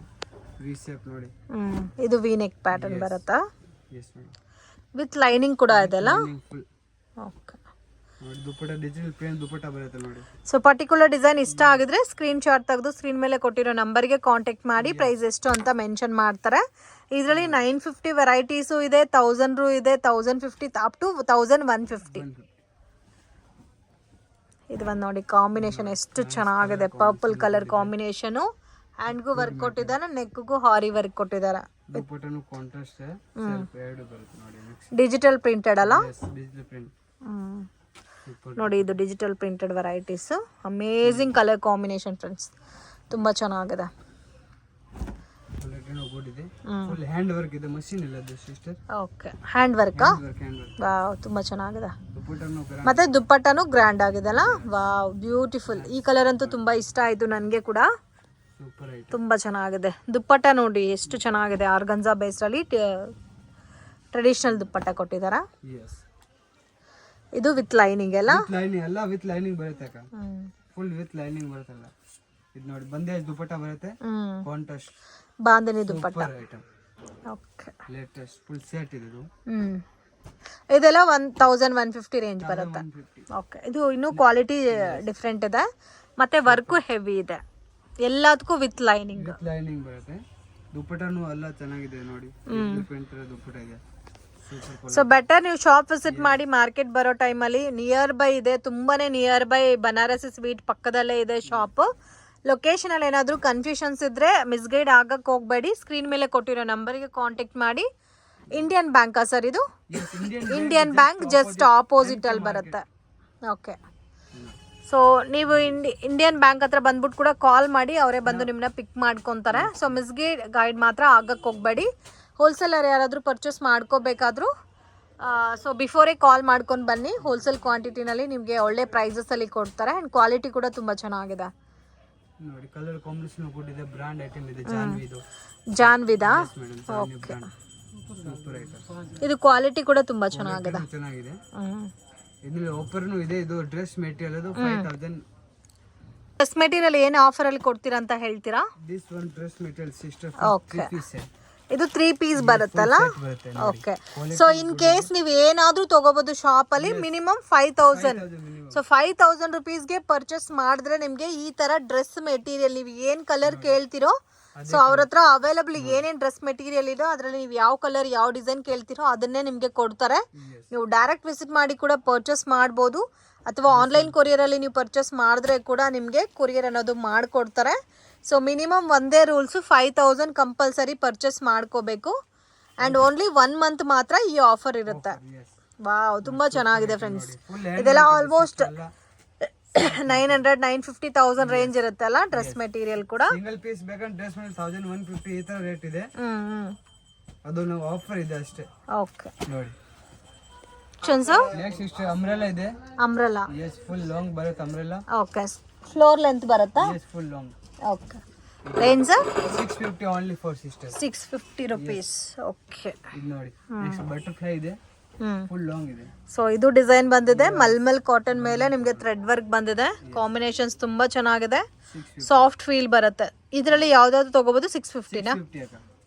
ವಿ ಶೇಪ್ ನೋಡಿ. ಇದು ವಿ ನೆಕ್ ಪ್ಯಾಟರ್ನ್ ಬರುತ್ತಾ? Yes madam. ವಿತ್ ಲೈನಿಂಗ್ ಕೂಡ ಇದೆ ಅಲ್ಲ? ಓಕೆ. ನೋಡಿ ದುಪ್ಪಟ್ಟ ಡಿಜಿಟಲ್ ಪ್ರಿಂಟ್ ದುಪ್ಪಟ್ಟ ಬರುತ್ತೆ ನೋಡಿ. ಸೊ ಪರ್ಟಿಕ್ಯುಲರ್ ಡಿಸೈನ್ ಇಷ್ಟ ಆಗಿದ್ರೆ ಸ್ಕ್ರೀನ್ ಶಾಟ್ ತೆಗೆದು ಸ್ಕ್ರೀನ್ ಮೇಲೆ ಕೊಟ್ಟಿರೋ ನಂಬರ್ಗೆ ಕಾಂಟ್ಯಾಕ್ಟ್ ಮಾಡಿ ಪ್ರೈಸ್ ಎಷ್ಟು ಅಂತ ಮೆನ್ಷನ್ ಮಾಡ್ತಾರೆ. ಇದರಲ್ಲಿ 950 ವೆರೈಟೀಸು ಇದೆ, 1000 ರು ಇದೆ, 1050 ಅಪ್ ಟು 1150. ಇದು ಒಂದು ನೋಡಿ, ಕಾಂಬಿನೇಷನ್ ಎಷ್ಟು ಚೆನ್ನಾಗಿದೆ, ಪರ್ಪಲ್ ಕಲರ್ ಕಾಂಬಿನೇಷನು. ಹ್ಯಾಂಡ್ಗೂ ವರ್ಕ್ ಕೊಟ್ಟಿದ್ದಾರೆ, ನೆಕ್ಗೂ ಹಾರಿ ವರ್ಕ್ ಕೊಟ್ಟಿದ್ದಾರೆ. ದುಪ್ಪಟ್ಟನು ಕಾಂಟ್ರಾಸ್ಟ್ ಸೆಲ್ಫ್ ಎರಡು ಬರುತ್ತೆ ನೋಡಿ. ಡಿಜಿಟಲ್ ಪ್ರಿಂಟೆಡ್ ಅಲ್ಲ? ಡಿಜಿಟಲ್ ಪ್ರಿಂಟ್ ನೋಡಿ, ಇದು digital printed varieties. Amazing colour combination friends, ತುಂಬ ಚೆನ್ನಾಗಿದೆ. ಫುಲ್ ಹ್ಯಾಂಡ್ ವರ್ಕ್ ಇದೆ, ಮಷೀನ್ ಇಲ್ಲ ಅದು ಸಿಸ್ಟರ್. ಓಕೆ. ಹ್ಯಾಂಡ್ ವರ್ಕಾ? ವಾವ್, ತುಂಬ ಚೆನ್ನಾಗಿದೆ. ಮತ್ತೆ ದುಪ್ಪಟ್ಟನು ಗ್ರ್ಯಾಂಡ್ ಆಗಿದೆ ಅಲ್ಲ? Wow, beautiful. ಈ ಕಲರ್ ಅಂತೂ ತುಂಬ ಇಷ್ಟ ಆಯಿತು ನನಗೆ ಕೂಡ, ತುಂಬ ಚೆನ್ನಾಗಿದೆ. ದುಪ್ಪಟ್ಟ ನೋಡಿ ಎಷ್ಟು ಚೆನ್ನಾಗಿದೆ, ಆರ್ಗನ್ಜಾ ಬೇಸ್ಡಲ್ಲಿ ಟ್ರೆಡಿಷನಲ್ ದುಪ್ಪಟ್ಟ ಕೊಟ್ಟಿದ್ದಾರಾ? ಇದು ವಿತ್ ಲೈನಿಂಗ್ ಎಲ್ಲ? ಲೈನಿಂಗ್ ಎಲ್ಲ ವಿತ್ ಲೈನಿಂಗ್ ಬರುತ್ತೆ ಅಕ್ಕ, ಫುಲ್ ವಿತ್ ಲೈನಿಂಗ್ ಬರುತ್ತಲ್ಲ. ಇದು ನೋಡಿ ಬಂದೇಜ್ ದುಪ್ಪಟ್ಟ ಬರುತ್ತೆ, contrast bandhani dupatta item. Okay. Latest full set ಇದು. ಇದೆಲ್ಲ 1150 ರೇಂಜ್ ಬರುತ್ತೆ. ಓಕೆ. ಇದು ಇನ್ನೂ ಕ್ವಾಲಿಟಿ ಡಿಫ್ರೆಂಟ್ ಇದೆ, ಮತ್ತೆ ವರ್ಕು ಹೆವಿ ಇದೆ, ಎಲ್ಲದಕ್ಕೂ ವಿತ್ ಲೈನಿಂಗ್. ವಿತ್ ಲೈನಿಂಗ್ ಬರುತ್ತೆ. ದುಪ್ಪಟ್ಟನು ಎಲ್ಲ ಚೆನ್ನಾಗಿದೆ ನೋಡಿ, ಪ್ರಿಂಟ್ ದುಪ್ಪಟ್ಟ ಇದೆ. ಸೊ ಬೆಟರ್ ನೀವು ಶಾಪ್ ವಿಸಿಟ್ ಮಾಡಿ. ಮಾರ್ಕೆಟ್ ಬರೋ ಟೈಮಲ್ಲಿ ನಿಯರ್ ಬೈ ಇದೆ, ತುಂಬಾನೇ ನಿಯರ್ ಬೈ, ಬನಾರಸಿ ಸ್ವೀಟ್ ಪಕ್ಕದಲ್ಲೇ ಇದೆ ಶಾಪ್. ಲೊಕೇಶನ್ ಅಲ್ಲಿ ಏನಾದರೂ ಕನ್ಫ್ಯೂಷನ್ಸ್ ಇದ್ರೆ ಮಿಸ್ಗೈಡ್ ಆಗಕ್ಕೆ ಹೋಗಬೇಡಿ. ಸ್ಕ್ರೀನ್ ಮೇಲೆ ಕೊಟ್ಟಿರೋ ನಂಬರ್ಗೆ ಕಾಂಟ್ಯಾಕ್ಟ್ ಮಾಡಿ. ಇಂಡಿಯನ್ ಬ್ಯಾಂಕಾ ಸರ್ ಇದು? ಇಂಡಿಯನ್ ಬ್ಯಾಂಕ್ ಜಸ್ಟ್ ಆಪೋಸಿಟ್ ಅಲ್ಲಿ ಬರುತ್ತೆ. ಓಕೆ. ಸೊ ನೀವು ಇಂಡಿಯನ್ ಬ್ಯಾಂಕ್ ಹತ್ರ ಬಂದ್ಬಿಟ್ಟು ಕೂಡ ಕಾಲ್ ಮಾಡಿ, ಅವರೇ ಬಂದು ನಿಮ್ಮನ್ನ ಪಿಕ್ ಮಾಡ್ಕೊತಾರೆ. ಸೊ ಗೈಡ್ ಮಾತ್ರ ಆಗಕ್ಕೆ ಹೋಗಬೇಡಿ. ಹೋಲ್ಸೇಲರ್ ಯಾರಾದರೂ ಪರ್ಚೇಸ್ ಮಾಡ್ಕೋಬೇಕಾದ್ರೂ ಸೊ ಬಿಫೋರೇ ಕಾಲ್ ಮಾಡ್ಕೊಂಡು ಬನ್ನಿ. ಹೋಲ್ಸೇಲ್ ಕ್ವಾಂಟಿಟಿನಲ್ಲಿ ನಿಮಗೆ ಒಳ್ಳೆ ಪ್ರೈಸಸಲ್ಲಿ ಕೊಡ್ತಾರೆ ಆ್ಯಂಡ್ ಕ್ವಾಲಿಟಿ ಕೂಡ ತುಂಬ ಚೆನ್ನಾಗಿದೆ ನೋಡಿ. ಕಲರ್ ಕಾಂಬಿನೇಷನ್ ಕೂಡ ಇದೆ, ಬ್ರಾಂಡ್ ಐಟಮ್ ಇದೆ, ಜಾನ್ವಿದು. ಜಾನ್ವಿದಾ? ಓಕೆ. ಇದು ಕ್ವಾಲಿಟಿ ಕೂಡ ತುಂಬ ಚೆನ್ನಾಗಿದೆ. ಇದರಲ್ಲಿ ಆಫರ್ನು ಇದೆ. ಇದು ಡ್ರೆಸ್ ಮೆಟೀರಿಯಲ್, ಅದು 5000. ಡ್ರೆಸ್ ಮೆಟೀರಿಯಲ್ ಏನು ಆಫರ್ ಅಲ್ಲಿ ಕೊಡ್ತೀರಾ ಅಂತ ಹೇಳ್ತೀರಾ? This one dress material sister. Okay. ಇದು 3 ಪೀಸ್ ಬರುತ್ತಲ್ಲ? ಓಕೆ. ಸೊ ಇನ್ ಕೇಸ್ ನೀವು ಏನಾದ್ರೂ ತಗೋಬಹುದು ಶಾಪ್ ಅಲ್ಲಿ, ಮಿನಿಮಮ್ 5000. ಸೊ 5000 ರುಪೀಸ್ಗೆ ಪರ್ಚೇಸ್ ಮಾಡಿದ್ರೆ ನಿಮ್ಗೆ ಈ ತರ ಡ್ರೆಸ್ ಮೆಟೀರಿಯಲ್ ನೀವು ಏನ್ ಕಲರ್ ಕೇಳ್ತಿರೋ, ಸೊ ಅವ್ರ ಹತ್ರ ಅವೈಲಬಲ್ ಏನೇನ್ ಡ್ರೆಸ್ ಮೆಟೀರಿಯಲ್ ಇದೋ ಅದ್ರಲ್ಲಿ ನೀವು ಯಾವ ಕಲರ್ ಯಾವ ಡಿಸೈನ್ ಕೇಳ್ತಿರೋ ಅದನ್ನೇ ನಿಮ್ಗೆ ಕೊಡ್ತಾರೆ. ನೀವು ಡೈರೆಕ್ಟ್ ವಿಸಿಟ್ ಮಾಡಿ ಕೂಡ ಪರ್ಚೇಸ್ ಮಾಡ್ಬೋದು, ಅಥವಾ ಆನ್ಲೈನ್ ಕೊರಿಯರ್ ಅಲ್ಲಿ ನೀವು ಪರ್ಚೇಸ್ ಮಾಡಿದ್ರೆ ಕೂಡ ನಿಮ್ಗೆ ಕೊರಿಯರ್ ಅನ್ನೋದು ಮಾಡ್ಕೊಡ್ತಾರೆ. ಸೊ ಮಿನಿಮಮ್ ಒಂದೇ ರೂಲ್ಸು 5000 ಕಂಪಲ್ಸರಿ ಪರ್ಚೇಸ್ ಮಾಡ್ಕೋಬೇಕು ಆ್ಯಂಡ್ ಓನ್ಲಿ 1 ಮಂತ್ ಮಾತ್ರ ಈ ಆಫರ್ ಇರುತ್ತೆ. ವಾವ್, ತುಂಬ ಚೆನ್ನಾಗಿದೆ ಫ್ರೆಂಡ್ಸ್. ಇದೆಲ್ಲ ಆಲ್ಮೋಸ್ಟ್ 900-950,000 ರೇಂಜ್ ಇರುತ್ತಲ್ಲ ಡ್ರೆಸ್ ಮೆಟೀರಿಯಲ್ ಕೂಡ. ಸಿಂಗಲ್ ಪೀಸ್ ಬೇಕಂದ್ರೆ ಡ್ರೆಸ್ ಮೇಲೆ 1150 ಈ ತರ ರೇಟ್ ಇದೆ. ಅದು ನಾವು ಆಫರ್ ಇದೆ ಅಷ್ಟೇ. ಓಕೆ ನೋಡಿ ನೆಕ್ಸ್ಟ್ ಇಷ್ಟು ಅಂಬ್ರೆಲಾ ಇದೆ. ಅಂಬ್ರೆಲಾ ಎಸ್ ಫುಲ್ ಲಾಂಗ್ ಬರುತ್ತೆ ಅಂಬ್ರೆಲಾ. ಓಕೆ, ಫ್ಲೋರ್ ಲೆಂತ್ ಬರುತ್ತಾ? Yes full long. Okay, range 650 only for sister. 650 rupees. Okay, ಇದು ನೋಡಿ ನೆಕ್ಸ್ಟ್ ಬಟರ್ಫ್ಲೈ ಇದೆ, ಫುಲ್ ಲಾಂಗ್ ಇದೆ. ಸೊ ಇದು ಡಿಸೈನ್ ಬಂದಿದೆ ಮಲ್ಮಲ್ ಕಾಟನ್ ಮೇಲೆ ನಿಮಗೆ ಥ್ರೆಡ್ ವರ್ಕ್ ಬಂದಿದೆ. ಕಾಂಬಿನೇಷನ್ಸ್ ತುಂಬಾ ಚೆನ್ನಾಗಿದೆ, ಸಾಫ್ಟ್ ಫೀಲ್ ಬರುತ್ತೆ. ಇದರಲ್ಲಿ ಯಾವ್ದಾದ್ರು ತಗೋಬಹುದು. 650ನಾ?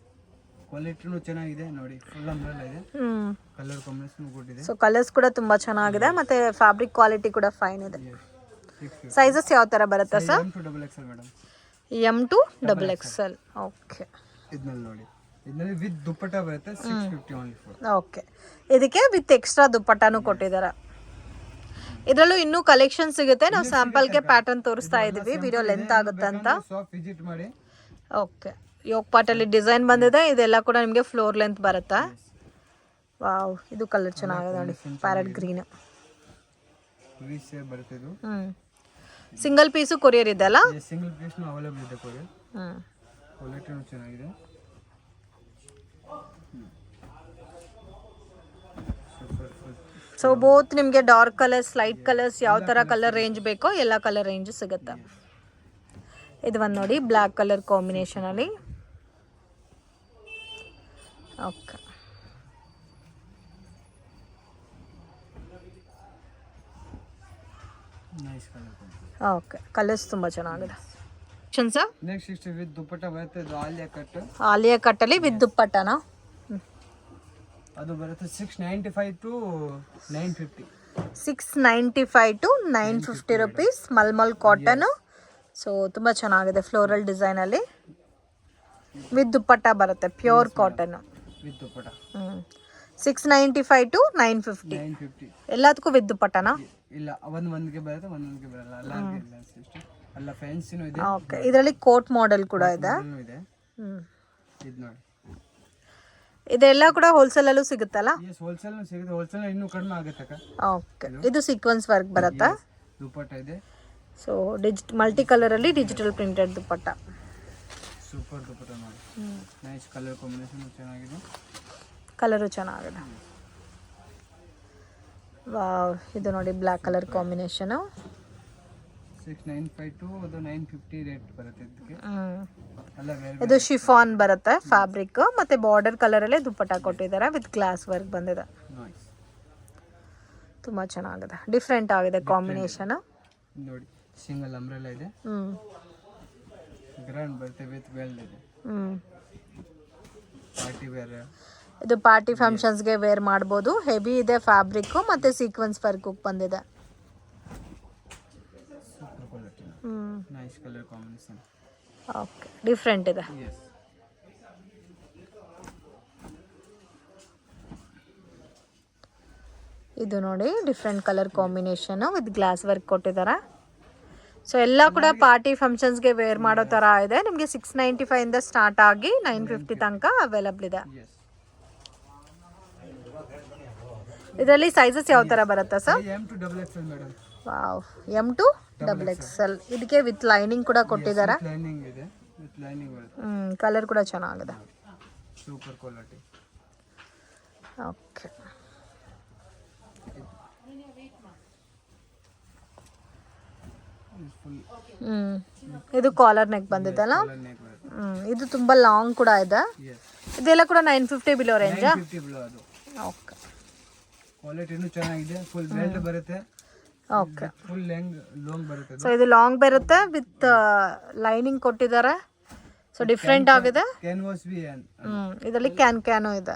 ಕ್ವಾಲಿಟಿನೂ ಚೆನ್ನಾಗಿದೆ ನೋಡಿ, ಫುಲ್ ಅಂಬ್ರೆಲಾ ಇದೆ. ಕಲರ್ ಕಾಂಬಿನೇಷನ್ ಗುಡ್ ಇದೆ. ಸೊ ಕಲರ್ಸ್ ಕೂಡ ತುಂಬಾ ಚೆನ್ನಾಗಿದೆ ಮತ್ತೆ ಫ್ಯಾಬ್ರಿಕ್ ಕ್ವಾಲಿಟಿ ಕೂಡ ಫೈನ್ ಇದೆ. ಸೈಜಸ್ ಯಾವ ತರ ಬರುತ್ತೆ sir? M to XXL madam. M to XXL. Okay, ಇದನ್ನ ನೋಡಿ, ಇದರಲ್ಲಿ ವಿತ್ ದುಪ್ಪಟ್ಟ ಬರುತ್ತೆ. 650 ಓನ್ಲಿ ಫಾರ್. ಓಕೆ, ಇದಕ್ಕೆ ವಿತ್ ಎಕ್ಸ್ಟ್ರಾ ದುಪ್ಪಟ್ಟಾನು ಕೊಟ್ಟಿದ್ದಾರೆ. ಇದರಲ್ಲೂ ಇನ್ನೂ ಕಲೆಕ್ಷನ್ ಸಿಗುತ್ತೆ. ನಾವು ಸ್ಯಾಂಪಲ್ಗೆ ಪ್ಯಾಟರ್ನ್ ತೋರಿಸ್ತಾ ಇದೀವಿ, ವಿಡಿಯೋ ಲೆಂತ್ ಆಗುತ್ತೆ ಅಂತ. ಶಾಪ್ ವಿಸಿಟ್ ಮಾಡಿ. ಓಕೆ, ಯೋಗ್ ಪಾಟಲ್ಲಿ ಡಿಸೈನ್ ಬಂದಿದೆ. ಇದೆಲ್ಲ ಕೂಡ ನಿಮಗೆ ಫ್ಲೋರ್ ಲೆಂತ್ ಬರುತ್ತೆ. ವಾವ್, ಇದು ಕಲರ್ ಚೆನ್ನಾಗಿದೆ ನೋಡಿ, ಪ್ಯಾರೆಟ್ ಗ್ರೀನ್. ಬರುತ್ತೆ ಇದು. ಸಿಂಗಲ್ ಪೀಸು ಕೊರಿಯರ್ ಇದೆ ಅಲ್ಲ? ಸಿಂಗಲ್ ಪೀಸ್ ಅವೈಲೇಬಲ್ ಇದೆ ಕೊರಿಯರ್. ಕ್ವಾಲಿಟಿನೂ ಚೆನ್ನಾಗಿದೆ. ಸೊ ಬೋತ್ ನಿಮಗೆ ಡಾರ್ಕ್ ಕಲರ್ಸ್, ಲೈಟ್ ಕಲರ್ಸ್, ಯಾವ ಥರ ಕಲರ್ ರೇಂಜ್ ಬೇಕೋ ಎಲ್ಲ ಕಲರ್ ರೇಂಜ್ ಸಿಗುತ್ತೆ. ಇದು ಒಂದು ನೋಡಿ, ಬ್ಲ್ಯಾಕ್ ಕಲರ್ ಕಾಂಬಿನೇಷನಲ್ಲಿ. Okay, nice colour. Okay, colours ತುಂಬ ಚೆನ್ನಾಗಿದೆ. ನೆಕ್ಸ್ಟ್ ಇಷ್ಟು ವಿತ್ ದುಪ್ಪಟ್ಟ ಬರುತ್ತೆ. ಇದು ಆಲಿಯಾ ಕಟ್. ಆಲಿಯಾ ಕಟ್ಟಲ್ಲಿ ವಿತ್ ದುಪ್ಪಟ್ಟನಾ? ಅದು ಬರುತ್ತೆ 695 to 950. 695 to 950 rupees. Malmal cotton. So ತುಂಬ ಚೆನ್ನಾಗಿದೆ, ಫ್ಲೋರಲ್ ಡಿಸೈನಲ್ಲಿ ವಿತ್ ದುಪ್ಪಟ್ಟ ಬರುತ್ತೆ, pure cotton with dupatta. 695 to 950. ಎಲ್ಲದಕ್ಕೂ ವಿತ್ ದುಪ್ಪಟ್ಟನಾ? ಇಲ್ಲ, ಒಂದೊಂದಿಗೆ ಬರುತ್ತೆ, ಒಂದೊಂದಿಗೆ ಬರಲ್ಲ. ಅಲ್ಲ ಫ್ಯಾನ್ಸಿನೂ ಇದೆ. ಓಕೆ, ಇದರಲ್ಲಿ ಕೋಟ್ ಮಾಡೆಲ್ ಕೂಡ ಇದೆ. ಇದು ನೋಡಿ, ಇದೆಲ್ಲ ಕೂಡ ಹೋಲ್ಸೇಲ್ ಅಲ್ಲೂ ಸಿಗುತ್ತಲ್ಲ? ಎಸ್, ಹೋಲ್ಸೇಲ್ ಸಿಗುತ್ತೆ. ಹೋಲ್ಸೇಲ್ ಇನ್ನೂ ಕಡಿಮೆ ಆಗುತ್ತೆ ಅಕ್ಕ. ಓಕೆ, ಇದು ಸೀಕ್ವೆನ್ಸ್ ವರ್ಕ್ ಬರುತ್ತಾ? ದುಪ್ಪಟ್ಟ ಇದೆ. ಸೊ ಮಲ್ಟಿ ಕಲರ್ ಅಲ್ಲಿ ಡಿಜಿಟಲ್ ಪ್ರಿಂಟೆಡ್ ದುಪ್ಪಟ್ಟ. ಸೂಪರ್ ದುಪ್ಪಟ್ಟ ನೋಡಿ, ನೈಸ್ ಕಲರ್ ಕಾಂಬಿನೇಷನ್ ಚೆನ್ನಾಗಿದೆ. ಕಲರು ಚೆನ್ನಾಗಿದೆ. ವಾವ್, ಇದು ನೋಡಿ black colour combination. 695 to 950 rate ಬರುತ್ತೆ ಇದಕ್ಕೆ. ಇದು ಶಿಫಾನ್ ಬರುತ್ತೆ ಫ್ಯಾಬ್ರಿಕ್, ಮತ್ತೆ ಬಾರ್ಡರ್ ಕಲರ್ ಅಲ್ಲೇ ದುಪ್ಪಟ್ಟ ಕೊಟ್ಟಿದ್ದಾರೆ, ವಿತ್ ಗ್ಲಾಸ್ ವರ್ಕ್ ಬಂದಿದೆ. ತುಂಬಾ ಚೆನ್ನಾಗಿದೆ, ಡಿಫ್ರೆಂಟ್ ಆಗಿದೆ ಕಾಂಬಿನೇಷನ್. ನೋಡಿ, ಸಿಂಗಲ್ ಅಂಬ್ರೆಲಾ ಇದೆ. ಗ್ರ್ಯಾಂಡ್ ಬರುತ್ತೆ, ವಿತ್ ವೆಲ್ಡ್ ಇದೆ. Party wear. ಇದು ಪಾರ್ಟಿ ಫಂಕ್ಷನ್ಸ್ಗೆ ವೇರ್ ಮಾಡ್ಬೋದು. ಹೆವಿ ಇದೆ ಫ್ಯಾಬ್ರಿಕ್, ಮತ್ತೆ ಸೀಕ್ವೆನ್ಸ್ ವರ್ಕ್ ಬಂದಿದೆ. Nice colour combination. Okay, different ಇದೆ. ಇದು ನೋಡಿ, different colour combination with glass work ಕೊಟ್ಟಿದ್ದಾರೆ. ಸೊ ಎಲ್ಲ ಕೂಡ ಪಾರ್ಟಿ ಫಂಕ್ಷನ್ಸ್ಗೆ ವೇರ್ ಮಾಡೋ ಥರ ಇದೆ. ನಿಮಗೆ 695 ಇಂದ ಸ್ಟಾರ್ಟ್ ಆಗಿ 950 ತನಕ ಅವೈಲಬಲ್ ಇದೆ. ಇದರಲ್ಲಿ ಸೈಜಸ್ ಯಾವ ಥರ ಬರುತ್ತೆ sir? M to XXL madam. Wow, M to XXL. ಇದಕ್ಕೆ ವಿತ್ ಲೈನಿಂಗ್ ಕೂಡ ಕೊಟ್ಟಿದ್ದಾರೆ. ಲೈನಿಂಗ್ ಇದೆ, ವಿತ್ ಲೈನಿಂಗ್ ಬರುತ್ತೆ. ಕಲರ್ ಕೂಡ ಚೆನ್ನಾಗಿದೆ, ಸೂಪರ್ ಕ್ವಾಲಿಟಿ. ಓಕೆ, ಇದು ಕಾಲರ್ ನೆಕ್ ಬಂದಿದ್ದಲ್ಲ. ಇದು ತುಂಬಾ ಲಾಂಗ್ ಕೂಡ ಇದೆ. ಇದೆಲ್ಲ ಕೂಡ 950 ಬಿಲೋ ರೇಂಜಾ? ಓಕೆ, ಕ್ವಾಲಿಟಿನೂ ಚೆನ್ನಾಗಿದೆ, ಫುಲ್ ಬೆಲ್ಟ್ ಬರುತ್ತೆ. ಓಕೆ, ಫುಲ್ ಲಾಂಗ್ ಬರುತ್ತೆ. ಸೊ ಇದು ಲಾಂಗ್ ಬರುತ್ತೆ ವಿತ್ ಲೈನಿಂಗ್ ಕೊಟ್ಟಿದ್ದಾರೆ. ಸೊ ಡಿಫ್ರೆಂಟ್ ಆಗಿದೆ. ಕ್ಯಾನ್ವಾಸ್ ಬಿ ಇದರಲ್ಲಿ ಕ್ಯಾನು ಇದೆ.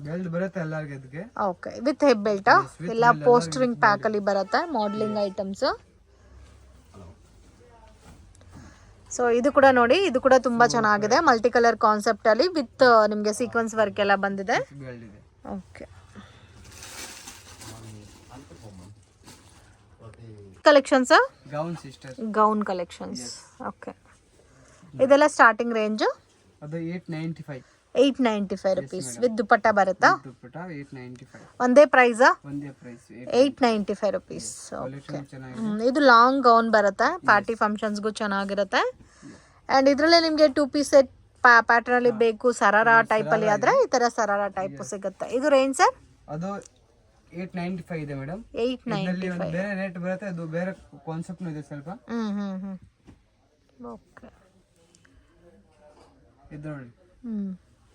ಬೆಲ್ಟ್ ಬರುತ್ತೆ ಎಲ್ಲರಿಗೆ ಇದಕ್ಕೆ. Okay, with head belt. ಎಲ್ಲ ಪೋಸ್ಟರಿಂಗ್ ಪ್ಯಾಕ್ ಅಲ್ಲಿ ಬರುತ್ತೆ, ಮಾಡಲಿಂಗ್ ಐಟಮ್ಸ್. ಸೊ ಇದು ಕೂಡ ನೋಡಿ, ಇದು ಕೂಡ ತುಂಬಾ ಚೆನ್ನಾಗಿದೆ, ಮಲ್ಟಿ ಕಲರ್ ಕಾನ್ಸೆಪ್ಟ್ ಅಲ್ಲಿ ವಿತ್ ನಿಮಗೆ ಸೀಕ್ವೆನ್ಸ್ ವರ್ಕ್ ಎಲ್ಲ ಬಂದಿದೆ. Okay, collections, gown sister, gown collections. Okay, ಇದೆಲ್ಲ ಸ್ಟಾರ್ಟಿಂಗ್ ರೇಂಜು ಅದು 895 895 ರುಪೀಸ್ ವಿತ್ ದುಪಟ್ಟ ಬರುತ್ತಾ? ದುಪ್ಪಟ್ಟ 895 ಒಂದೇ ಪ್ರೈಸಾ? ಒಂದೇ ಪ್ರೈಸ್ 895 ರುಪೀಸ್. ಕ್ವಾಲಿಟಿ ಚೆನ್ನಾಗಿದೆ. ಇದು ಲಾಂಗ್ ಗೌನ್ ಬರುತ್ತೆ, ಪಾರ್ಟಿ ಫಂಕ್ಷನ್ಸ್ಗೂ ಚೆನ್ನಾಗಿರುತ್ತೆ. ಆ್ಯಂಡ್ ಇದರಲ್ಲೇ ನಿಮಗೆ 2 ಪೀಸ್ ಸೆಟ್ ಪ್ಯಾಟರ್ನ್ ಅಲ್ಲಿ ಬೇಕು, ಸರಾರಾ ಟೈಪಲ್ಲಿ ಆದರೆ ಈ ಥರ ಸರಾರಾ ಟೈಪ್ ಸಿಗುತ್ತೆ. ಇದು ರೇಂಜ್ ಸರ್? ಅದು 895 ಇದೆ ಮೇಡಮ್. 895 ಬೇರೆ ರೇಟ್ ಬರುತ್ತೆ, ಅದು ಬೇರೆ ಕಾನ್ಸೆಪ್ಟ್ ಇದೆ ಸ್ವಲ್ಪ. ಓಕೆ. ಇದು ನೋಡಿ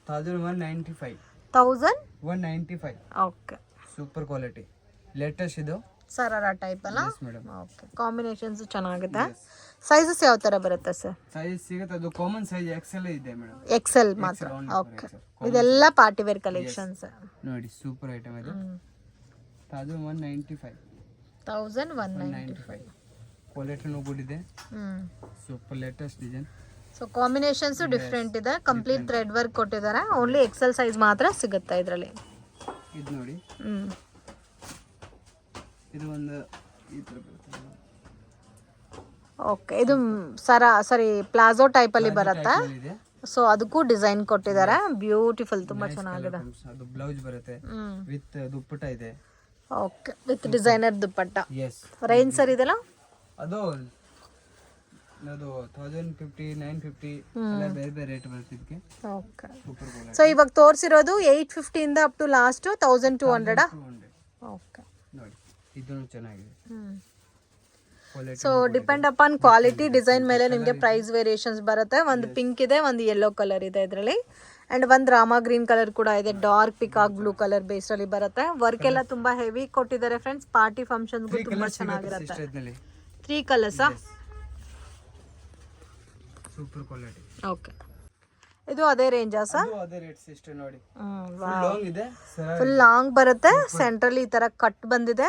1195 1195. ಓಕೆ, ಸೂಪರ್ ಕ್ವಾಲಿಟಿ ಲೇಟೆಸ್ಟ್ ಇದು ಸರಾರಾ ಟೈಪ್ ಅಲ್ಲ? ಮೇಡಮ್. ಓಕೆ, ಕಾಂಬಿನೇಷನ್ಸ್ ಚೆನ್ನಾಗಿದೆ. ಸೈಜಸ್ ಯಾವ ಥರ ಬರುತ್ತೆ ಸರ್? ಸೈಜ್ ಸಿಗುತ್ತೆ, ಅದು ಕಾಮನ್ ಸೈಜ್ ಎಕ್ಸೆಲ್ ಇದೆ ಮೇಡಮ್. ಎಕ್ಸೆಲ್ ಮಾತ್ರ. ಓಕೆ, ಇದೆಲ್ಲ ಪಾರ್ಟಿ ವೇರ್ ಕಲೆಕ್ಷನ್ಸ್ ನೋಡಿ, ಸೂಪರ್ ಐಟಮ್ ಇದು. 1195 ಕ್ವಾಲಿಟಿನೂ ಗುಡ್ ಇದೆ. Super latest design. So combinations different ಇದೆ, ಕಂಪ್ಲೀಟ್ ಥ್ರೆಡ್ ವರ್ಕ್ ಕೊಟ್ಟಿದ್ದಾರೆ. ಓನ್ಲಿ ಎಕ್ಸೆಲ್ ಸೈಜ್ ಮಾತ್ರ ಸಿಗುತ್ತೆ ಇದರಲ್ಲಿ. ಇದು ನೋಡಿ, ಇದು ಒಂದು ಈ ತರ ಬರುತ್ತೆ. ಓಕೆ, ಇದು ಪ್ಲಾಜೋ ಟೈಪ್ ಅಲ್ಲಿ ಬರುತ್ತೆ. ಸೊ ಅದಕ್ಕೂ ಡಿಸೈನ್ ಕೊಟ್ಟಿದ್ದಾರೆ, ಬ್ಯೂಟಿಫುಲ್, ತುಂಬಾ ಚೆನ್ನಾಗಿದೆ. ಅದು ಬ್ಲೌಸ್ ಬರುತ್ತೆ ವಿತ್ ದುಪ್ಪಟ್ಟ ಇದೆ. Okay, with designer dupatta. Yes. Range sir ಇದೆಲ್ಲ? ಅದು 1050 950 ಎಲ್ಲ ಬೇರೆ ಬೇರೆ ರೇಟ್ ಬರುತ್ತೆ ಇದಕ್ಕೆ. Okay, super quality. ಸೊ ಇವಾಗ ತೋರಿಸಿರೋದು 850 ಇಂದ ಅಪ್ ಟು ಲಾಸ್ಟ್ 1200. ಓಕೆ, ನೋಡಿ ಇದನ್ನು ಚೆನ್ನಾಗಿದೆ. So depend upon quality, design ಮೇಲೆ ನಿಮಗೆ ಪ್ರೈಸ್ ವೇರಿಯೇಷನ್ಸ್ ಬರುತ್ತೆ. ಒಂದು ಪಿಂಕ್ ಇದೆ, ಒಂದು ಯೆಲ್ಲೋ ಕಲರ್ ಇದೆ ಇದರಲ್ಲಿ, ಅಂಡ್ ಒಂದು ರಾಮಾ ಗ್ರೀನ್ ಕಲರ್ ಕೂಡ ಇದೆ. Dark peacock blue colour base ಅಲ್ಲಿ ಬರುತ್ತೆ. ವರ್ಕ್ ಎಲ್ಲ ತುಂಬಾ ಹೆವಿ ಕೊಟ್ಟಿದ್ದಾರೆ ಫ್ರೆಂಡ್ಸ್. ಪಾರ್ಟಿ ಫಂಕ್ಷನ್ಸ್ಗೂ ತುಂಬಾ ಚೆನ್ನಾಗಿರುತ್ತೆ. 3 ಕಲರ್ಸಾ? Super quality. ಓಕೆ, ಇದು ಅದೇ ರೇಂಜಾ ಸರ್? ಅದು ಅದೇ ರೇಟ್ ಸಿಸ್ಟರ್ ನೋಡಿ. ಲಾಂಗ್ ಇದೆ, ಫುಲ್ ಲಾಂಗ್ ಬರುತ್ತೆ. ಸೆಂಟ್ರಲ್ಲಿ ಈ ತರ ಕಟ್ ಬಂದಿದೆ.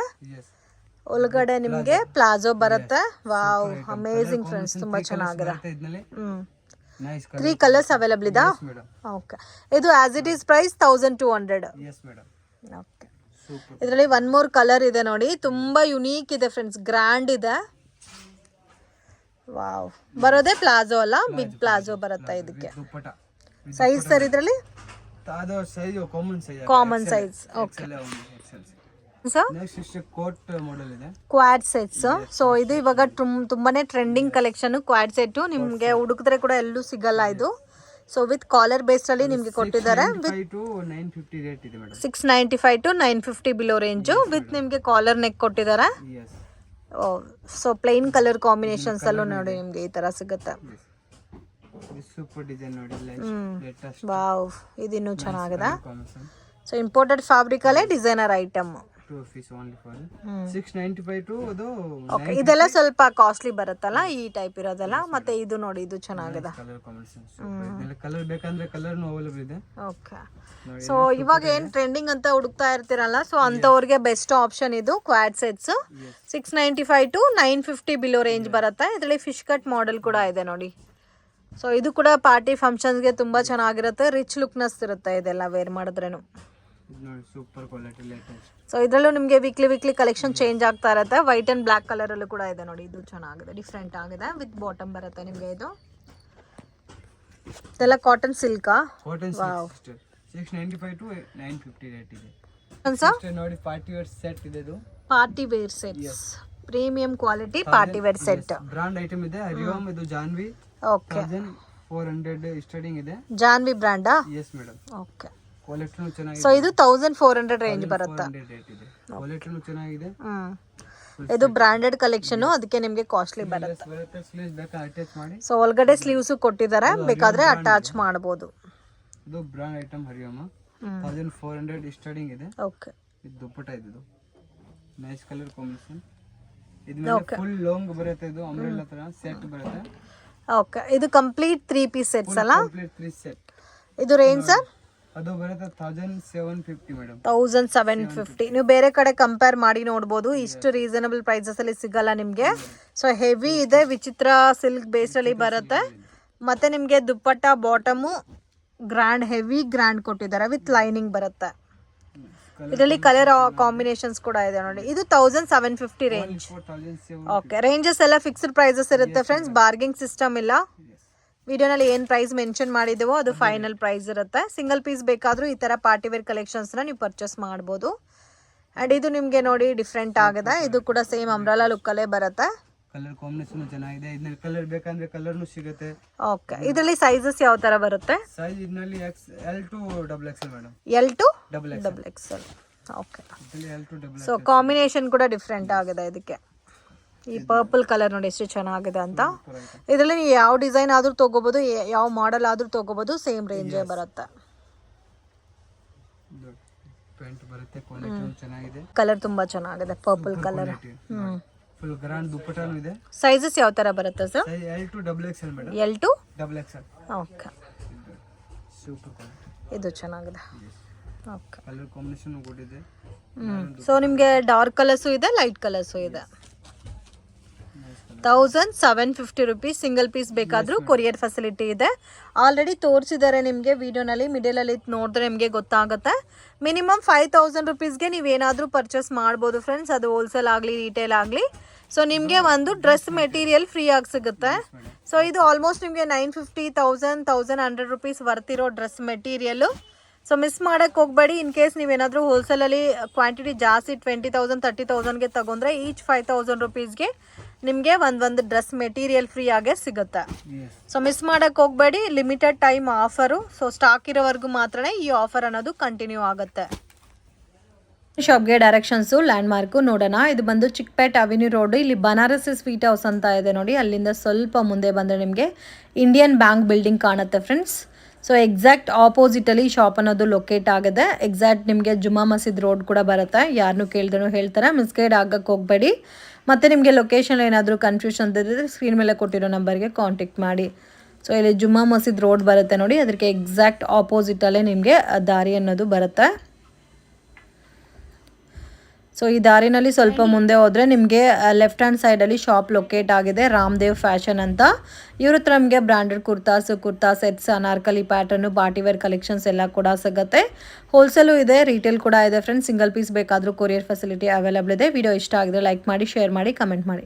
ಒಳಗಡೆ ನಿಮಗೆ ಪ್ಲಾಜೋ ಬರುತ್ತೆ. ವಾವ್, ಅಮೇಜಿಂಗ್ ಫ್ರೆಂಡ್ಸ್, ತುಂಬಾ ಚೆನ್ನಾಗಿದೆ. 3 ಕಲರ್ಸ್ ಅವೈಲಬಲ್ ಇದಾ? ಓಕೆ, ಇದು as it is price 1200. Okay, ಇದರಲ್ಲಿ ಒನ್ ಮೋರ್ ಕಲರ್ ಇದೆ ನೋಡಿ, ತುಂಬಾ ಯುನೀಕ್ ಇದೆ ಫ್ರೆಂಡ್ಸ್, ಗ್ರ್ಯಾಂಡ್ ಇದೆ. ವಾವ್, ಬರೋದೇ ಪ್ಲಾಜೋ ಅಲ್ಲ, ಬಿಗ್ ಪ್ಲಾಜೋ ಬರುತ್ತೆ ಇದಕ್ಕೆ. ಸೈಜ್ ಸರ್ ಇದರಲ್ಲಿ? ಅದು size common size. Okay sir, next coat model ಇದೆ, ಕ್ವಾಡ್ ಸೆಟ್ಸ್. ಸೊ ಇದು ಇವಾಗ ತುಂಬಾನೇ ಟ್ರೆಂಡಿಂಗ್ ಕಲೆಕ್ಷನ್. ಕ್ವಾಡ್ ಸೆಟ್ ನಿಮ್ಗೆ ಹುಡುಕಿದ್ರೆ ಕೂಡ ಎಲ್ಲೂ ಸಿಗಲ್ಲ ಇದು. ಸೊ ವಿತ್ ಕಾಲರ್ ಬೇಸ್ ಅಲ್ಲಿ ನಿಮ್ಗೆ ಕೊಟ್ಟಿದ್ದಾರೆ. 695 to 950 ಬಿಲೋ ರೇಂಜ್ ವಿತ್ ನಿಮ್ಗೆ ಕಾಲರ್ ನೆಕ್ ಕೊಟ್ಟಿದ್ದಾರೆ. ಸೊ ಪ್ಲೈನ್ ಕಲರ್ ಕಾಂಬಿನೇಷನ್ಸ್ ಅಲ್ಲೂ ನೋಡಿ ನಿಮ್ಗೆ ಈ ತರ ಸಿಗುತ್ತೆ. ಸೂಪರ್ ಡಿಸೈನ್ ನೋಡಿ, ಲೇಟೆಸ್ಟ್. ವಾವ್, ಇದಿನ್ನೂ ಚೆನ್ನಾಗಿದೆ. ಸೊ ಇಂಪೋರ್ಟೆಡ್ ಫ್ಯಾಬ್ರಿಕ್ ಅಲ್ಲೇ designer item. 2 piece only for 695 to ಅದು. ಓಕೆ, ಇದೆಲ್ಲ ಸ್ವಲ್ಪ ಕಾಸ್ಟ್ಲಿ ಬರುತ್ತಲ್ಲ ಈ ಟೈಪ್ ಇರೋದೆಲ್ಲ. ಮತ್ತೆ ಇದು ನೋಡಿ, ಇದು ಚೆನ್ನಾಗಿದೆ. Colour combination super. ಇದೆಲ್ಲ ಕಲರ್ ಬೇಕಂದ್ರೆ ಕಲರ್ನು ಅವೈಲೇಬಲ್ ಇದೆ. ಓಕೆ, ಸೊ ಇವಾಗ ಏನ್ ಟ್ರೆಂಡಿಂಗ್ ಅಂತ ಹುಡುಕ್ತಾ ಇರ್ತೀರಲ್ಲ, ಸೊ ಅಂತವ್ರಿಗೆ ಬೆಸ್ಟ್ ಆಪ್ಷನ್ ಇದು Quad sets. 695 to 950 below range ಬರುತ್ತೆ. ಇದರಲ್ಲಿ ಫಿಶ್ ಕಟ್ ಮಾಡೆಲ್ ಕೂಡ ಇದೆ ನೋಡಿ. ಸೊ ಇದು ಕೂಡ ಪಾರ್ಟಿ ಫಂಕ್ಷನ್ಸ್ಗೆ ತುಂಬಾ ಚೆನ್ನಾಗಿರುತ್ತೆ, ರಿಚ್ ಲುಕ್ನೆಸ್ ಇರುತ್ತೆ ಇದೆಲ್ಲ ವೇರ್ ಮಾಡಿದ್ರೇನು. Super quality latest. ಸೊ ಇದರಲ್ಲೂ ನಿಮಗೆ ವೀಕ್ಲಿ ಕಲೆಕ್ಷನ್ ಚೇಂಜ್ ಆಗ್ತಾ ಇರುತ್ತೆ. ವೈಟ್ ಅಂಡ್ ಬ್ಲಾಕ್ ಕಲರ್ ಅಲ್ಲೂ ಕೂಡ ಇದೆ ನೋಡಿ, ಇದು ಚೆನ್ನಾಗಿದೆ, ಡಿಫ್ರೆಂಟ್ ಆಗಿದೆ. ವಿತ್ ಬಾಟಮ್ ಬರುತ್ತೆ ನಿಮಗೆ. ಇದು ಇದೆಲ್ಲ ಕಾಟನ್ ಸಿಲ್ಕಾ? Cotton silk. 695 to 950 ರೇಟ್ ಇದೆ. ನೋಡಿ ಪಾರ್ಟಿ ವೇರ್ ಸೆಟ್ ಇದೆ. ಇದು party wear sets, premium quality party wear set. Brand item ಇದೆ. ಹರಿಯೋಮ್, ಇದು ಜಾನ್ವಿ. ಓಕೆ, 1400 ಸ್ಟಾರ್ಟಿಂಗ್ ಇದೆ. ಜಾನ್ವಿ ಬ್ರಾಂಡಾ? Yes madam. ಓಕೆ, ಕ್ವಾಲಿಟಿನೂ ಚೆನ್ನಾಗಿದೆ. ಸೊ ಇದು 1400 ರೇಂಜ್ ಬರುತ್ತೆ. ಕ್ವಾಲಿಟಿನೂ ಚೆನ್ನಾಗಿದೆ. ಇದು ಬ್ರಾಂಡೆಡ್ ಕಲೆಕ್ಷನ್, ಅದಕ್ಕೆ ನಿಮಗೆ ಕಾಸ್ಟ್ಲಿ ಬರುತ್ತೆ. ಸ್ಲೀವ್ಸ್ ಬೇಕಾ ಅಟ್ಯಾಚ್ ಮಾಡಿ. ಸೊ ಒಳಗಡೆ ಸ್ಲೀವ್ಸ್ ಕೊಟ್ಟಿದ್ದಾರೆ, ಬೇಕಾದ್ರೆ ಅಟ್ಯಾಚ್ ಮಾಡಬಹುದು. ಇದು ಬ್ರಾಂಡ್ ಐಟಮ್ ಹರಿಯೋಮ. 1400 ಸ್ಟಾರ್ಟಿಂಗ್ ಇದೆ. ಓಕೆ, ಇದು ದುಪ್ಪಟ್ಟ ಇದೆ. Nice colour combination. ಇದು ಮೇಲೆ ಫುಲ್ ಲಾಂಗ್ ಬರುತ್ತೆ. ಇದು ಅಂಬ್ರೆಲಾ ತರ ಸೆಟ್ ಬರುತ್ತೆ. ಓಕೆ, ಇದು ಕಂಪ್ಲೀಟ್ 3 ಪೀಸ್ ಸೆಟ್ಸ್ ಅಲ್ಲ? Complete 3 set. ಇದು ರೇಂಜ್ ಸರ್? ಅದು ಬರುತ್ತೆ 1750 ಮೇಡಮ್. 1750. ನೀವು ಬೇರೆ ಕಡೆ ಕಂಪೇರ್ ಮಾಡಿ ನೋಡ್ಬೋದು, ಇಷ್ಟು ರೀಸನಬಲ್ ಪ್ರೈಸಸ್ ಅಲ್ಲಿ ಸಿಗಲ್ಲ ನಿಮಗೆ. ಸೊ ಹೆವಿ ಇದೆ, ವಿಚಿತ್ರ ಸಿಲ್ಕ್ ಬೇಸ್ ಅಲ್ಲಿ ಬರುತ್ತೆ. ಮತ್ತೆ ನಿಮಗೆ ದುಪ್ಪಟ್ಟ ಬಾಟಮು ಗ್ರ್ಯಾಂಡ್, ಹೆವಿ ಗ್ರ್ಯಾಂಡ್ ಕೊಟ್ಟಿದ್ದಾರೆ, ವಿತ್ ಲೈನಿಂಗ್ ಬರುತ್ತೆ. ಇದರಲ್ಲಿ ಕಲರ್ ಕಾಂಬಿನೇಷನ್ಸ್ ಕೂಡ ಇದೆ ನೋಡಿ. ಇದು 1750 ರೇಂಜ್. ಓಕೆ, ರೇಂಜಸ್ ಎಲ್ಲ ಫಿಕ್ಸ್ಡ್ ಪ್ರೈಸಸ್ ಇರುತ್ತೆ ಫ್ರೆಂಡ್ಸ್, ಬಾರ್ಗಿಂಗ್ ಸಿಸ್ಟಮ್ ಇಲ್ಲ. ವಿಡಿಯೋನಲ್ಲಿ ಏನು ಪ್ರೈಸ್ ಮೆನ್ಷನ್ ಮಾಡಿದ್ದೇವೋ ಅದು ಫೈನಲ್ ಪ್ರೈಸ್ ಇರುತ್ತೆ. ಸಿಂಗಲ್ ಪೀಸ್ ಬೇಕಾದರೂ ಈ ಥರ ಪಾರ್ಟಿವೇರ್ ಕಲೆಕ್ಷನ್ಸ್ನ ನೀವು ಪರ್ಚೇಸ್ ಮಾಡ್ಬೋದು. ಆ್ಯಂಡ್ ಇದು ನಿಮಗೆ ನೋಡಿ ಡಿಫ್ರೆಂಟ್ ಆಗಿದೆ. ಇದು ಕೂಡ ಸೇಮ್ ಅಂಬ್ರೆಲಾ ಲುಕ್ಕಲ್ಲೇ ಬರುತ್ತೆ. ಕಲರ್ ಕಾಂಬಿನೇಷನ್ ಚೆನ್ನಾಗಿದೆ. ಇದರಲ್ಲಿ ಕಲರ್ ಬೇಕಂದ್ರೆ ಕಲರ್ನು ಸಿಗುತ್ತೆ. ಓಕೆ, ಇದರಲ್ಲಿ ಸೈಜಸ್ ಯಾವ ಥರ ಬರುತ್ತೆ? ಸೈಜ್ ಇದರಲ್ಲಿ L to XXL madam. L to XXL. Okay, L to XXL. So combination ಕೂಡ ಡಿಫ್ರೆಂಟ್ ಆಗಿದೆ ಇದಕ್ಕೆ. ಈ ಪರ್ಪಲ್ ಕಲರ್ ನೋಡಿ ಎಷ್ಟು ಚೆನ್ನಾಗಿದೆ ಅಂತ. ಇದರಲ್ಲಿ ನೀವು ಯಾವ ಡಿಸೈನ್ ಆದರೂ ತೊಗೋಬೋದು, ಯಾವ ಮಾಡೆಲ್ ಆದರೂ ತೊಗೋಬೋದು, ಸೇಮ್ ರೇಂಜೇ ಬರುತ್ತೆ. ಪ್ರಿಂಟ್ ಬರುತ್ತೆ, ಕ್ವಾಲಿಟಿ ಚೆನ್ನಾಗಿದೆ. ಕಲರ್ ತುಂಬಾ ಚೆನ್ನಾಗಿದೆ, ಪರ್ಪಲ್ ಕಲರ್. ಫುಲ್ ಗ್ರ್ಯಾಂಡ್ ದುಪ್ಪಟ್ಟಾನು ಇದೆ. ಸೈಜಸ್ ಯಾವ ತರ ಬರುತ್ತೆ sir? Size L to XXL madam. L to XXL. Okay, super quality. ಇದು ಚೆನ್ನಾಗಿದೆ. ಓಕೆ, ಕಲರ್ ಕಾಂಬಿನೇಷನ್ ಗುಡ್ ಇದೆ. ಸೊ ನಿಮಗೆ ಡಾರ್ಕ್ ಕಲರ್ಸು ಇದೆ, ಲೈಟ್ ಕಲರ್ಸು ಇದೆ. 1750 rupees. ಸಿಂಗಲ್ ಪೀಸ್ ಬೇಕಾದರೂ ಕೊರಿಯರ್ ಫೆಸಿಲಿಟಿ ಇದೆ. ಆಲ್ರೆಡಿ ತೋರಿಸಿದ್ದಾರೆ ನಿಮಗೆ ವಿಡಿಯೋನಲ್ಲಿ, ಮಿಡಲಲ್ಲಿ ನೋಡಿದ್ರೆ ನಿಮಗೆ ಗೊತ್ತಾಗುತ್ತೆ. ಮಿನಿಮಮ್ 5000 rupeesಗೆ ನೀವೇನಾದರೂ ಪರ್ಚೇಸ್ ಮಾಡ್ಬೋದು ಫ್ರೆಂಡ್ಸ್, ಅದು ಹೋಲ್ಸೇಲ್ ಆಗಲಿ ರಿಟೇಲ್ ಆಗಲಿ. ಸೊ ನಿಮಗೆ ಒಂದು ಡ್ರೆಸ್ ಮೆಟೀರಿಯಲ್ ಫ್ರೀ ಆಗಿ ಸಿಗುತ್ತೆ. ಸೊ ಇದು ಆಲ್ಮೋಸ್ಟ್ ನಿಮಗೆ 950, 1100 rupees ವರ್ತಿರೋ ಡ್ರೆಸ್ ಮೆಟೀರಿಯಲ್ಲು. ಸೊ ಮಿಸ್ ಮಾಡೋಕ್ಕೆ ಹೋಗಬೇಡಿ. ಇನ್ ಕೇಸ್ ನೀವೇನಾದರೂ ಹೋಲ್ಸೇಲಲ್ಲಿ ಕ್ವಾಂಟಿಟಿ ಜಾಸ್ತಿ 20,000 30,000ಗೆ ತಗೊಂಡ್ರೆ ಈಚ್ 5000 rupeesಗೆ ನಿಮಗೆ ಒಂದು ಡ್ರೆಸ್ ಮೆಟೀರಿಯಲ್ ಫ್ರೀ ಆಗೇ ಸಿಗುತ್ತೆ. ಸೊ ಮಿಸ್ ಮಾಡೋಕ್ಕೆ ಹೋಗಬೇಡಿ. Limited time offer. So stock ಇರೋವರೆಗೂ ಮಾತ್ರ ಈ ಆಫರ್ ಅನ್ನೋದು ಕಂಟಿನ್ಯೂ ಆಗುತ್ತೆ. ಶಾಪ್ಗೆ ಡೈರೆಕ್ಷನ್ಸು ಲ್ಯಾಂಡ್ ಮಾರ್ಕು ನೋಡೋಣ. ಇದು ಬಂದು ಚಿಕ್ಪೇಟ್ ಅವೆನ್ಯೂ ರೋಡ್. ಇಲ್ಲಿ ಬನಾರಸಿ ಸ್ವೀಟ್ ಹೌಸ್ ಅಂತ ಇದೆ ನೋಡಿ. ಅಲ್ಲಿಂದ ಸ್ವಲ್ಪ ಮುಂದೆ ಬಂದರೆ ನಿಮಗೆ ಇಂಡಿಯನ್ ಬ್ಯಾಂಕ್ ಬಿಲ್ಡಿಂಗ್ ಕಾಣುತ್ತೆ ಫ್ರೆಂಡ್ಸ್. ಸೊ ಎಕ್ಸಾಕ್ಟ್ ಆಪೋಸಿಟಲ್ಲಿ ಶಾಪ್ ಅನ್ನೋದು ಲೊಕೇಟ್ ಆಗಿದೆ. ಎಕ್ಸಾಕ್ಟ್ ನಿಮಗೆ ಜುಮ್ಮಾ ಮಸೀದ್ ರೋಡ್ ಕೂಡ ಬರುತ್ತೆ. ಯಾರನ್ನೂ ಕೇಳಿದ್ರು ಹೇಳ್ತಾರೆ, ಮಿಸ್ಗೈಡ್ ಆಗಕ್ಕೆ ಹೋಗಬೇಡಿ. ಮತ್ತು ನಿಮಗೆ ಲೊಕೇಶನ್ ಏನಾದರೂ ಕನ್ಫ್ಯೂಷನ್ ಇದ್ದರೆ ಸ್ಕ್ರೀನ್ ಮೇಲೆ ಕೊಟ್ಟಿರೋ ನಂಬರ್ಗೆ ಕಾಂಟ್ಯಾಕ್ಟ್ ಮಾಡಿ. ಸೊ ಇಲ್ಲಿ ಜುಮ್ಮಾ ಮಸೀದ್ ರೋಡ್ ಬರುತ್ತೆ ನೋಡಿ, ಅದಕ್ಕೆ ಎಕ್ಸಾಕ್ಟ್ ಆಪೋಸಿಟಲ್ಲೇ ನಿಮಗೆ ದಾರಿ ಅನ್ನೋದು ಬರುತ್ತೆ. ಸೊ ಈ ದಾರಿನಲ್ಲಿ ಸ್ವಲ್ಪ ಮುಂದೆ ಹೋದರೆ ನಿಮಗೆ ಲೆಫ್ಟ್ ಹ್ಯಾಂಡ್ ಸೈಡಲ್ಲಿ ಶಾಪ್ ಲೊಕೇಟ್ ಆಗಿದೆ, ರಾಮದೇವ್ ಫ್ಯಾಷನ್ ಅಂತ. ಇವ್ರ ಹತ್ರ ನಮಗೆ branded kurta sets, Anarkali pattern, partywear collections ಎಲ್ಲ ಕೂಡ ಸಿಗುತ್ತೆ. ಹೋಲ್ಸೇಲು ಇದೆ, ರಿಟೇಲ್ ಕೂಡ ಇದೆ ಫ್ರೆಂಡ್ಸ್. ಸಿಂಗಲ್ ಪೀಸ್ ಬೇಕಾದರೂ ಕೊರಿಯರ್ ಫೆಸಿಲಿಟಿ ಅವೈಲೇಬಲ್ ಇದೆ. ವಿಡಿಯೋ ಇಷ್ಟ ಆಗಿದ್ರೆ ಲೈಕ್ ಮಾಡಿ, ಶೇರ್ ಮಾಡಿ, ಕಮೆಂಟ್ ಮಾಡಿ.